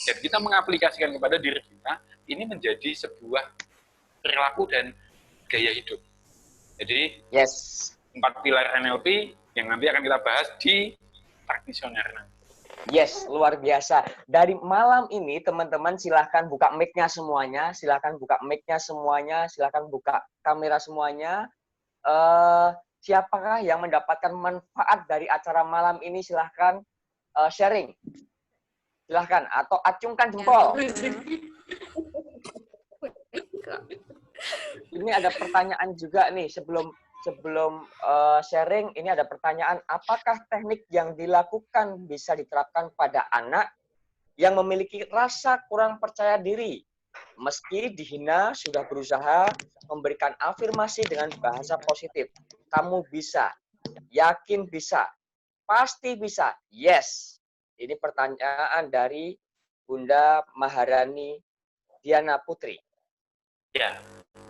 dan kita mengaplikasikan kepada diri kita, ini menjadi sebuah perilaku dan gaya hidup. Jadi, 4 pilar NLP yang nanti akan kita bahas di practitioner nanti. Yes, luar biasa. Dari malam ini, teman-teman silahkan buka mic-nya semuanya, silahkan buka mic-nya semuanya, silahkan buka kamera semuanya. Siapakah yang mendapatkan manfaat dari acara malam ini? Silahkan sharing. Silahkan, atau acungkan jempol. Ini ada pertanyaan juga nih, sebelum sharing, ini ada pertanyaan, apakah teknik yang dilakukan bisa diterapkan pada anak yang memiliki rasa kurang percaya diri? Meski dihina, sudah berusaha memberikan afirmasi dengan bahasa positif. Kamu bisa, yakin bisa, pasti bisa, yes. Ini pertanyaan dari Bunda Maharani Diana Putri. Ya,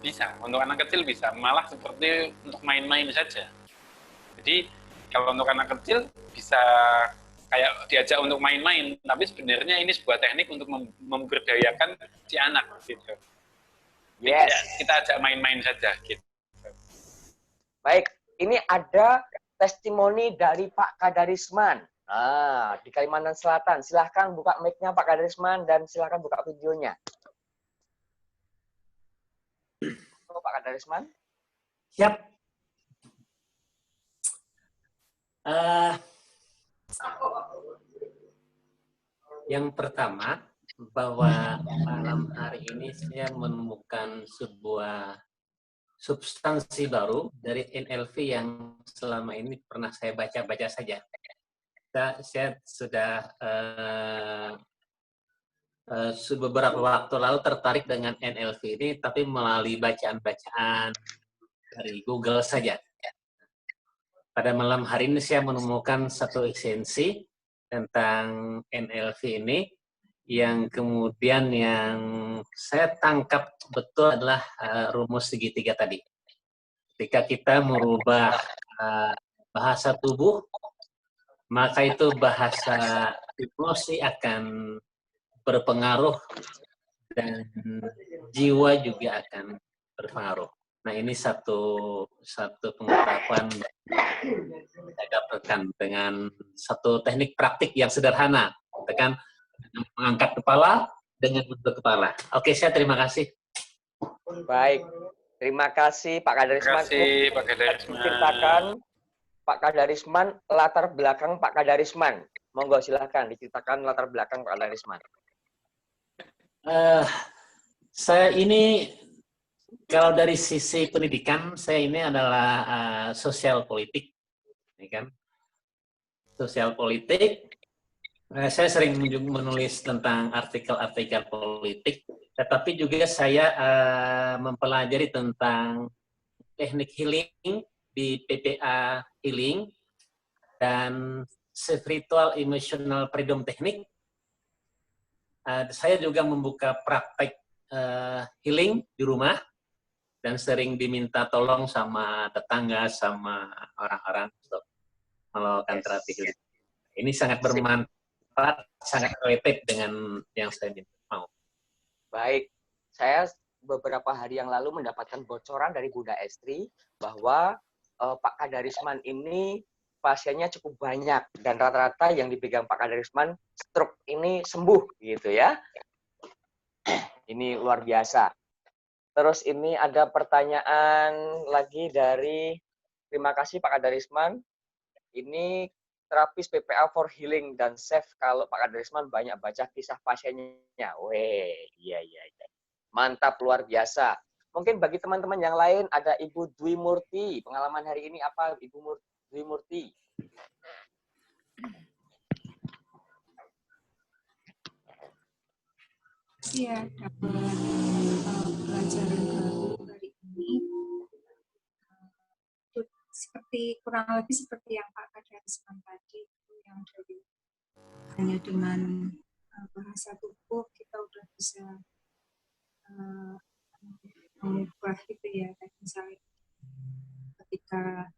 bisa. Untuk anak kecil bisa. Malah seperti untuk main-main saja. Jadi, kalau untuk anak kecil bisa kayak diajak untuk main-main, tapi sebenarnya ini sebuah teknik untuk memberdayakan si anak, gitu. Yes. Kita ajak main-main saja, gitu. Baik, ini ada testimoni dari Pak Kadarisman. Di Kalimantan Selatan. Silahkan buka mic-nya Pak Kadarisman dan silahkan buka videonya. Pak Kadarisman? Siap. Yang pertama, bahwa malam hari ini saya menemukan sebuah substansi baru dari NLP yang selama ini pernah saya baca-baca saja. Saya sudah beberapa waktu lalu tertarik dengan NLP ini, tapi melalui bacaan-bacaan dari Google saja. Pada malam hari ini saya menemukan satu esensi tentang NLP ini, yang kemudian yang saya tangkap betul adalah rumus segitiga tadi. Ketika kita merubah bahasa tubuh, maka itu bahasa emosi akan berpengaruh dan jiwa juga akan berpengaruh. Nah, ini satu pengetahuan yang saya dapatkan dengan satu teknik praktik yang sederhana, tekan mengangkat kepala dengan bentuk kepala. Oke, saya terima kasih. Baik, Terima kasih Pak Kadarisman. Terima kasih Pak Kadarisman. Diceritakan Pak Kadarisman, latar belakang Pak Kadarisman. Monggo silahkan diceritakan latar belakang Pak Kadarisman. Saya ini, kalau dari sisi pendidikan, saya ini adalah sosial politik, ya kan? Sosial politik. Saya sering menulis tentang artikel-artikel politik, tetapi juga saya mempelajari tentang teknik healing di PPA Healing dan Spiritual Emotional Freedom Technique. Saya juga membuka praktek healing di rumah dan sering diminta tolong sama tetangga, sama orang-orang untuk melakukan terapi healing. Ini sangat bermanfaat, sangat related dengan yang saya mau. Baik, saya beberapa hari yang lalu mendapatkan bocoran dari Bunda Estri bahwa Pak Kadarisman ini pasiennya cukup banyak dan rata-rata yang dipegang Pak Kadarisman stroke ini sembuh gitu ya. Ini luar biasa. Terus ini ada pertanyaan lagi dari, terima kasih Pak Kadarisman. Ini terapis PPA for healing dan safe kalau Pak Kadarisman banyak baca kisah pasiennya. Weh, iya. Mantap, luar biasa. Mungkin bagi teman-teman yang lain ada Ibu Dwi Murti. Pengalaman hari ini apa Ibu Dwi Murti? Ya, dapat pelajaran baru hari ini. Seperti kurang lebih seperti yang Pak Kadarisman tadi, yang dari hanya dengan bahasa tubuh kita udah bisa mengubah gitu ya, misalnya ketika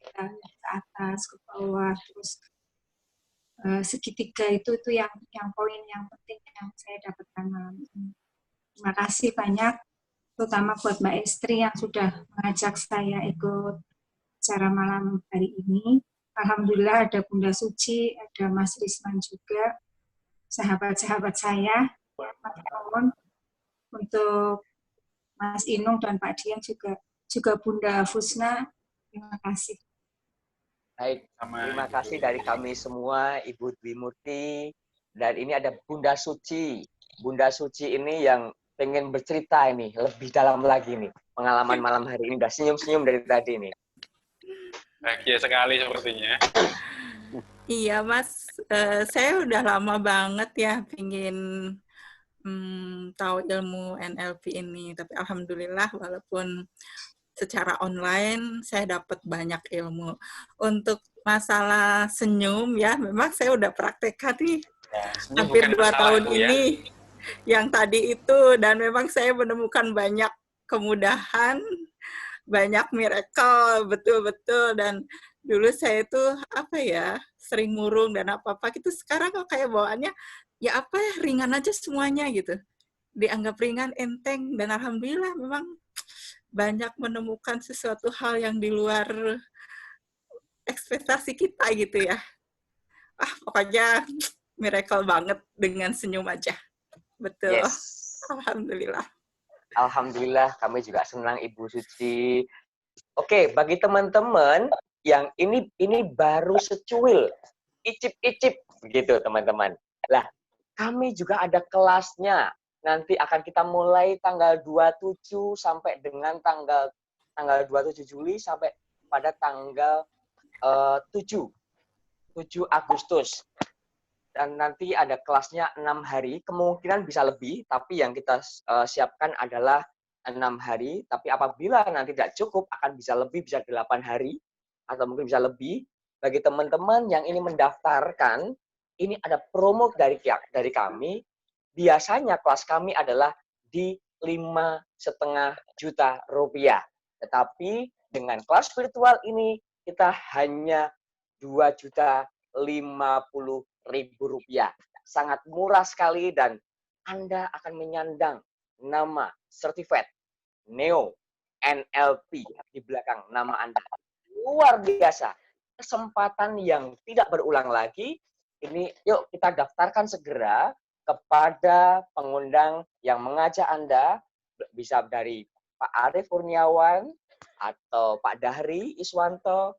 kita ke atas, ke bawah, terus segitiga itu yang poin yang penting yang saya dapatkan malam ini. Terima kasih banyak, terutama buat Mbak Estri yang sudah mengajak saya ikut acara malam hari ini. Alhamdulillah ada Bunda Suci, ada Mas Risman juga, sahabat-sahabat saya. Mohon untuk Mas Inung dan Pak Dian juga Bunda Fusna. Terima kasih. Baik, terima kasih dari kami semua, Ibu Dwi Murti. Dan ini ada Bunda Suci. Bunda Suci ini yang pengen bercerita ini, lebih dalam lagi nih. Pengalaman malam hari ini, udah senyum-senyum dari tadi nih. Bahagia sekali sepertinya. Iya Mas, saya udah lama banget ya pengen tahu ilmu NLP ini. Tapi alhamdulillah walaupun secara online saya dapat banyak ilmu. Untuk masalah senyum ya, memang saya udah praktekkan nih hampir 2 tahun ini yang tadi itu, dan memang saya menemukan banyak kemudahan, banyak miracle, betul-betul. Dan dulu saya tuh sering murung dan apa-apa gitu. Sekarang kok kayak bawaannya ya ringan aja semuanya gitu, dianggap ringan, enteng, dan alhamdulillah memang banyak menemukan sesuatu hal yang di luar ekspektasi kita gitu ya. Pokoknya miracle banget dengan senyum aja. Betul. Yes. Alhamdulillah. Alhamdulillah, kami juga senang Ibu Suci. Oke, bagi teman-teman yang ini baru secuil, icip-icip gitu teman-teman. Lah, kami juga ada kelasnya. Nanti akan kita mulai tanggal 27 sampai dengan tanggal 27 Juli sampai pada tanggal 7 Agustus. Dan nanti ada kelasnya 6 hari, kemungkinan bisa lebih, tapi yang kita siapkan adalah 6 hari. Tapi apabila nanti tidak cukup, akan bisa lebih, bisa 8 hari, atau mungkin bisa lebih. Bagi teman-teman yang ini mendaftarkan, ini ada promo dari kami. Biasanya kelas kami adalah di 5,5 juta rupiah. Tetapi dengan kelas virtual ini, kita hanya 2.050.000 rupiah. Sangat murah sekali dan Anda akan menyandang nama Certified Neo NLP di belakang nama Anda. Luar biasa. Kesempatan yang tidak berulang lagi. Ini yuk kita daftarkan segera kepada pengundang yang mengajak Anda, bisa dari Pak Arief Kurniawan atau Pak Dahri Iswanto,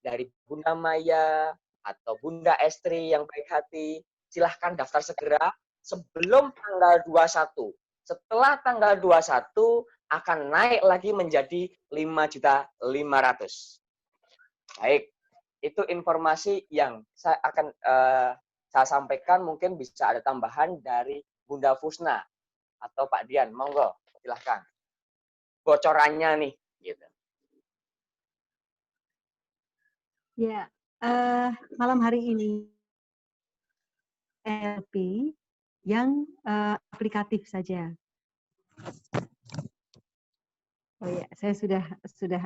dari Bunda Maya atau Bunda Estri yang baik hati, silahkan daftar segera sebelum tanggal 21. Setelah tanggal 21 akan naik lagi menjadi 5.500.000. Baik, itu informasi yang saya akan saya sampaikan. Mungkin bisa ada tambahan dari Bunda Fusna atau Pak Dian, monggo silahkan. Bocorannya nih, gitu. Ya, malam hari ini NLP yang aplikatif saja. Oh ya, saya sudah sudah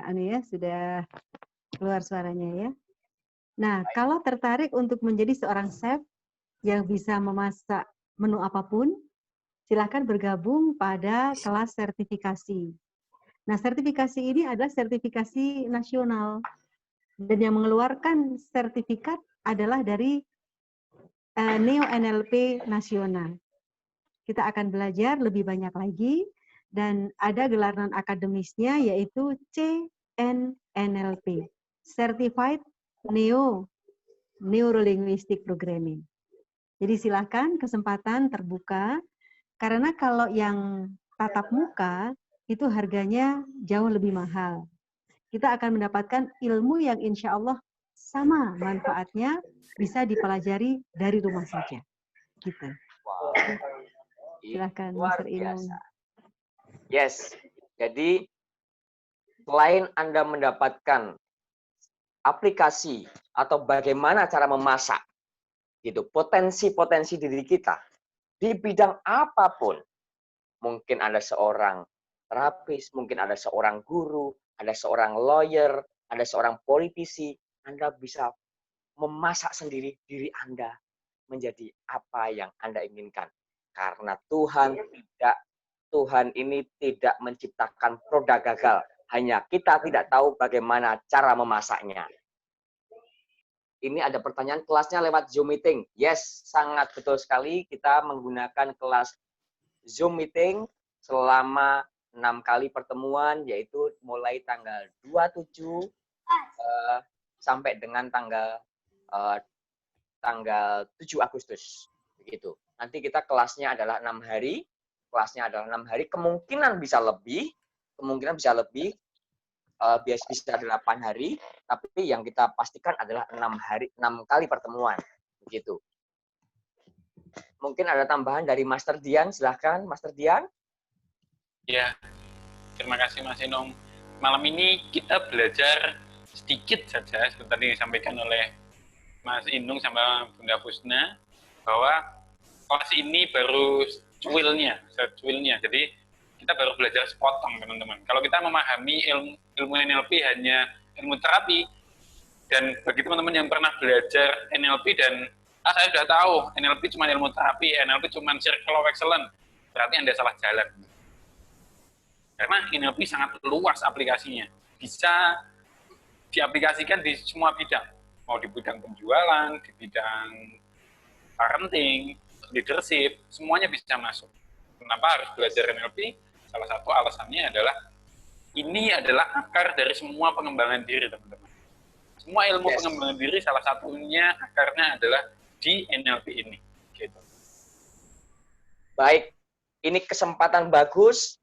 keluar suaranya ya. Nah, kalau tertarik untuk menjadi seorang chef yang bisa memasak menu apapun, silakan bergabung pada kelas sertifikasi. Nah, sertifikasi ini adalah sertifikasi nasional. Dan yang mengeluarkan sertifikat adalah dari Neo NLP Nasional. Kita akan belajar lebih banyak lagi dan ada gelar non akademisnya yaitu CNNLP, Certified Neo Neurolinguistic Programming. Jadi silakan, kesempatan terbuka karena kalau yang tatap muka itu harganya jauh lebih mahal. Kita akan mendapatkan ilmu yang insya Allah sama manfaatnya, bisa dipelajari dari rumah saja. Gitu. Wow. Silakan, Luar Mr. Inung. biasa. Yes, jadi selain Anda mendapatkan aplikasi atau bagaimana cara memasak, gitu, potensi-potensi diri kita di bidang apapun. Mungkin ada seorang terapis, mungkin ada seorang guru, ada seorang lawyer, ada seorang politisi. Anda bisa memasak sendiri diri Anda menjadi apa yang Anda inginkan. Karena Tuhan ini tidak menciptakan produk gagal. Hanya kita tidak tahu bagaimana cara memasaknya. Ini ada pertanyaan, kelasnya lewat Zoom meeting. Yes, sangat betul sekali. Kita menggunakan kelas Zoom meeting selama 6 kali pertemuan, yaitu mulai tanggal 27 sampai dengan tanggal 7 Agustus. Begitu. Nanti kita kelasnya adalah 6 hari. Kelasnya adalah 6 hari. Kemungkinan bisa lebih. Bisa 8 hari. Tapi yang kita pastikan adalah 6 kali pertemuan. Begitu. Mungkin ada tambahan dari Master Dian. Silahkan, Master Dian. Ya, terima kasih Mas Inung. Malam ini kita belajar sedikit saja, seperti tadi disampaikan oleh Mas Inung sama Bunda Fusna, bahwa kelas ini baru cuilnya. Jadi kita baru belajar sepotong, teman-teman. Kalau kita memahami ilmu NLP hanya ilmu terapi, dan bagi teman-teman yang pernah belajar NLP dan saya sudah tahu NLP cuma ilmu terapi, NLP cuma circle of excellence, berarti Anda salah jalan. Karena NLP sangat luas aplikasinya, bisa diaplikasikan di semua bidang, mau di bidang penjualan, di bidang parenting, leadership, semuanya bisa masuk. Kenapa harus belajar NLP? Salah satu alasannya adalah ini adalah akar dari semua pengembangan diri, teman-teman. Semua ilmu pengembangan diri salah satunya akarnya adalah di NLP ini. Gitu. Baik, ini kesempatan bagus.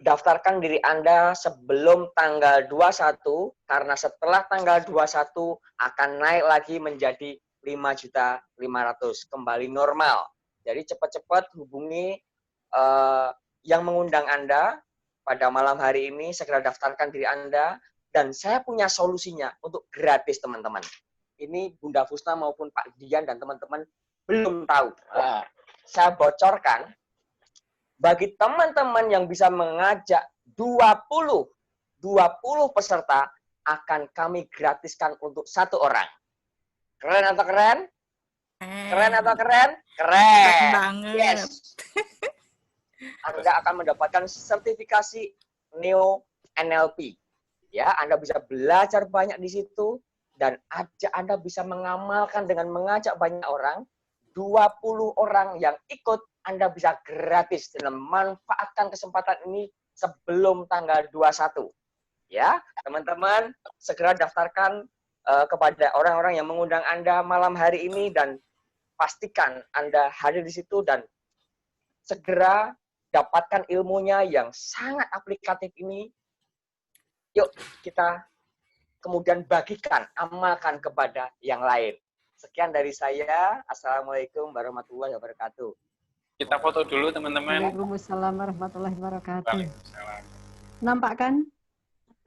Daftarkan diri Anda sebelum tanggal 21, karena setelah tanggal 21 akan naik lagi menjadi 5.500.000, kembali normal. Jadi cepat-cepat hubungi yang mengundang Anda pada malam hari ini, segera daftarkan diri Anda, dan saya punya solusinya untuk gratis, teman-teman. Ini Bunda Fusna maupun Pak Dian dan teman-teman belum tahu. Saya bocorkan, bagi teman-teman yang bisa mengajak 20 peserta, akan kami gratiskan untuk 1 orang. Keren atau keren? Keren atau keren? Keren. Keren banget. Yes. Anda akan mendapatkan sertifikasi Neo NLP. Ya, Anda bisa belajar banyak di situ, dan Anda bisa mengamalkan dengan mengajak banyak orang. 20 orang yang ikut, Anda bisa gratis, dan manfaatkan kesempatan ini sebelum tanggal 21. Ya, teman-teman segera daftarkan kepada orang-orang yang mengundang Anda malam hari ini dan pastikan Anda hadir di situ dan segera dapatkan ilmunya yang sangat aplikatif ini. Yuk kita kemudian bagikan, amalkan kepada yang lain. Sekian dari saya. Assalamualaikum warahmatullahi wabarakatuh. Kita foto dulu teman-teman. Waalaikumsalam warahmatullahi wabarakatuh. Waalaikumsalam. Nampak kan?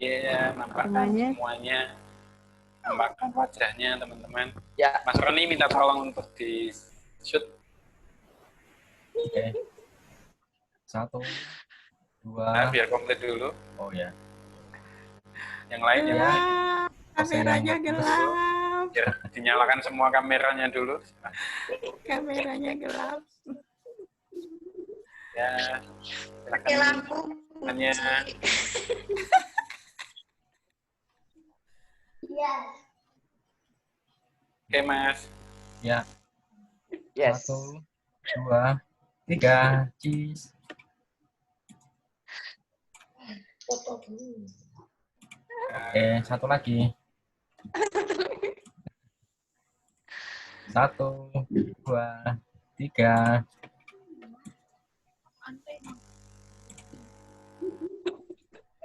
Iya, nampakkan semuanya. Nampakkan wajahnya teman-teman. Ya. Mas Roni minta tolong untuk di shoot. Oke. 1, 2. Nah, biar komplit dulu. Oh ya. Yang lain yang lain. Kameranya gelap. Biar dinyalakan semua kameranya dulu. Kameranya gelap. Ya. Pakai lampu. Hanya. Iya. Oke, Mas. Ya. Yes. 1, 2, 3. Cheese. Foto dulu. Oke, satu lagi. 1, 2, 3.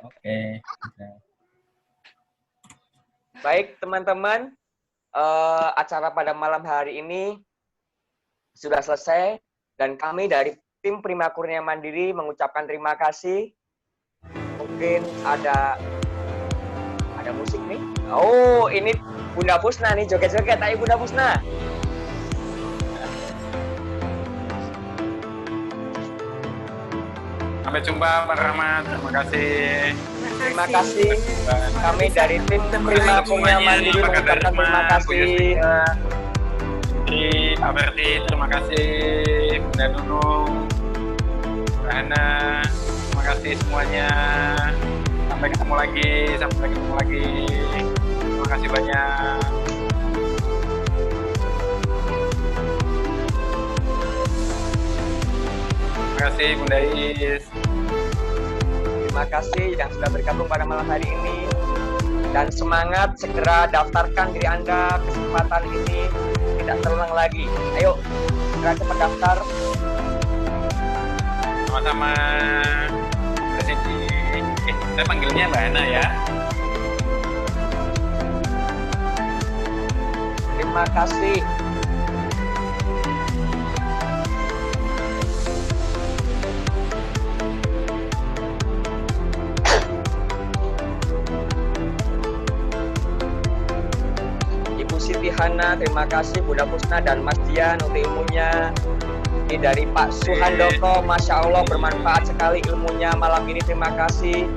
Oke. Baik teman-teman, acara pada malam hari ini sudah selesai dan kami dari tim Prima Kurnia Mandiri mengucapkan terima kasih. Mungkin ada musik nih. Oh, ini Bunda Pusna nih, joget-joget. Ayo Bunda Pusna. Sampai jumpa Pak Rahmat. Terima kasih. Terima kasih. Kami dari tim Prima Kurnia Mandiri mengucapkan terima kasih. Pak Berti, terima kasih. Bunda Nunung, Mbak Hana, terima kasih semuanya. Sampai ketemu lagi. Terima kasih banyak. Terima kasih Bunda Is. Terima kasih yang sudah bergabung pada malam hari ini. Dan semangat, segera daftarkan diri Anda. Kesempatan ini tidak terulang lagi. Ayo, segera cepat daftar. Sama-sama. Saya panggilnya Mbak Hana ya. Terima kasih. Ibu Siti Hana, terima kasih Bunda Pusna dan Mas Dian untuk ilmunya. Ini dari Pak Suhandoko, Masya Allah bermanfaat sekali ilmunya malam ini, terima kasih.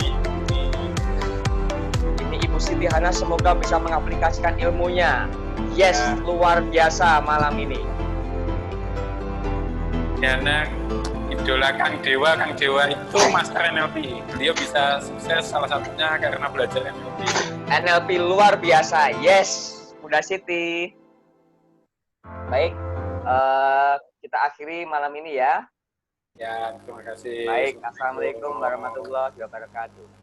Ini Ibu Siti Hana, semoga bisa mengaplikasikan ilmunya. Yes, luar biasa malam ini. Karena idola Kang Dewa itu Master NLP. Beliau bisa sukses salah satunya karena belajar NLP. NLP luar biasa, yes, Bunda Siti. Baik, kita akhiri malam ini ya. Ya, terima kasih. Baik, assalamualaikum warahmatullahi wabarakatuh.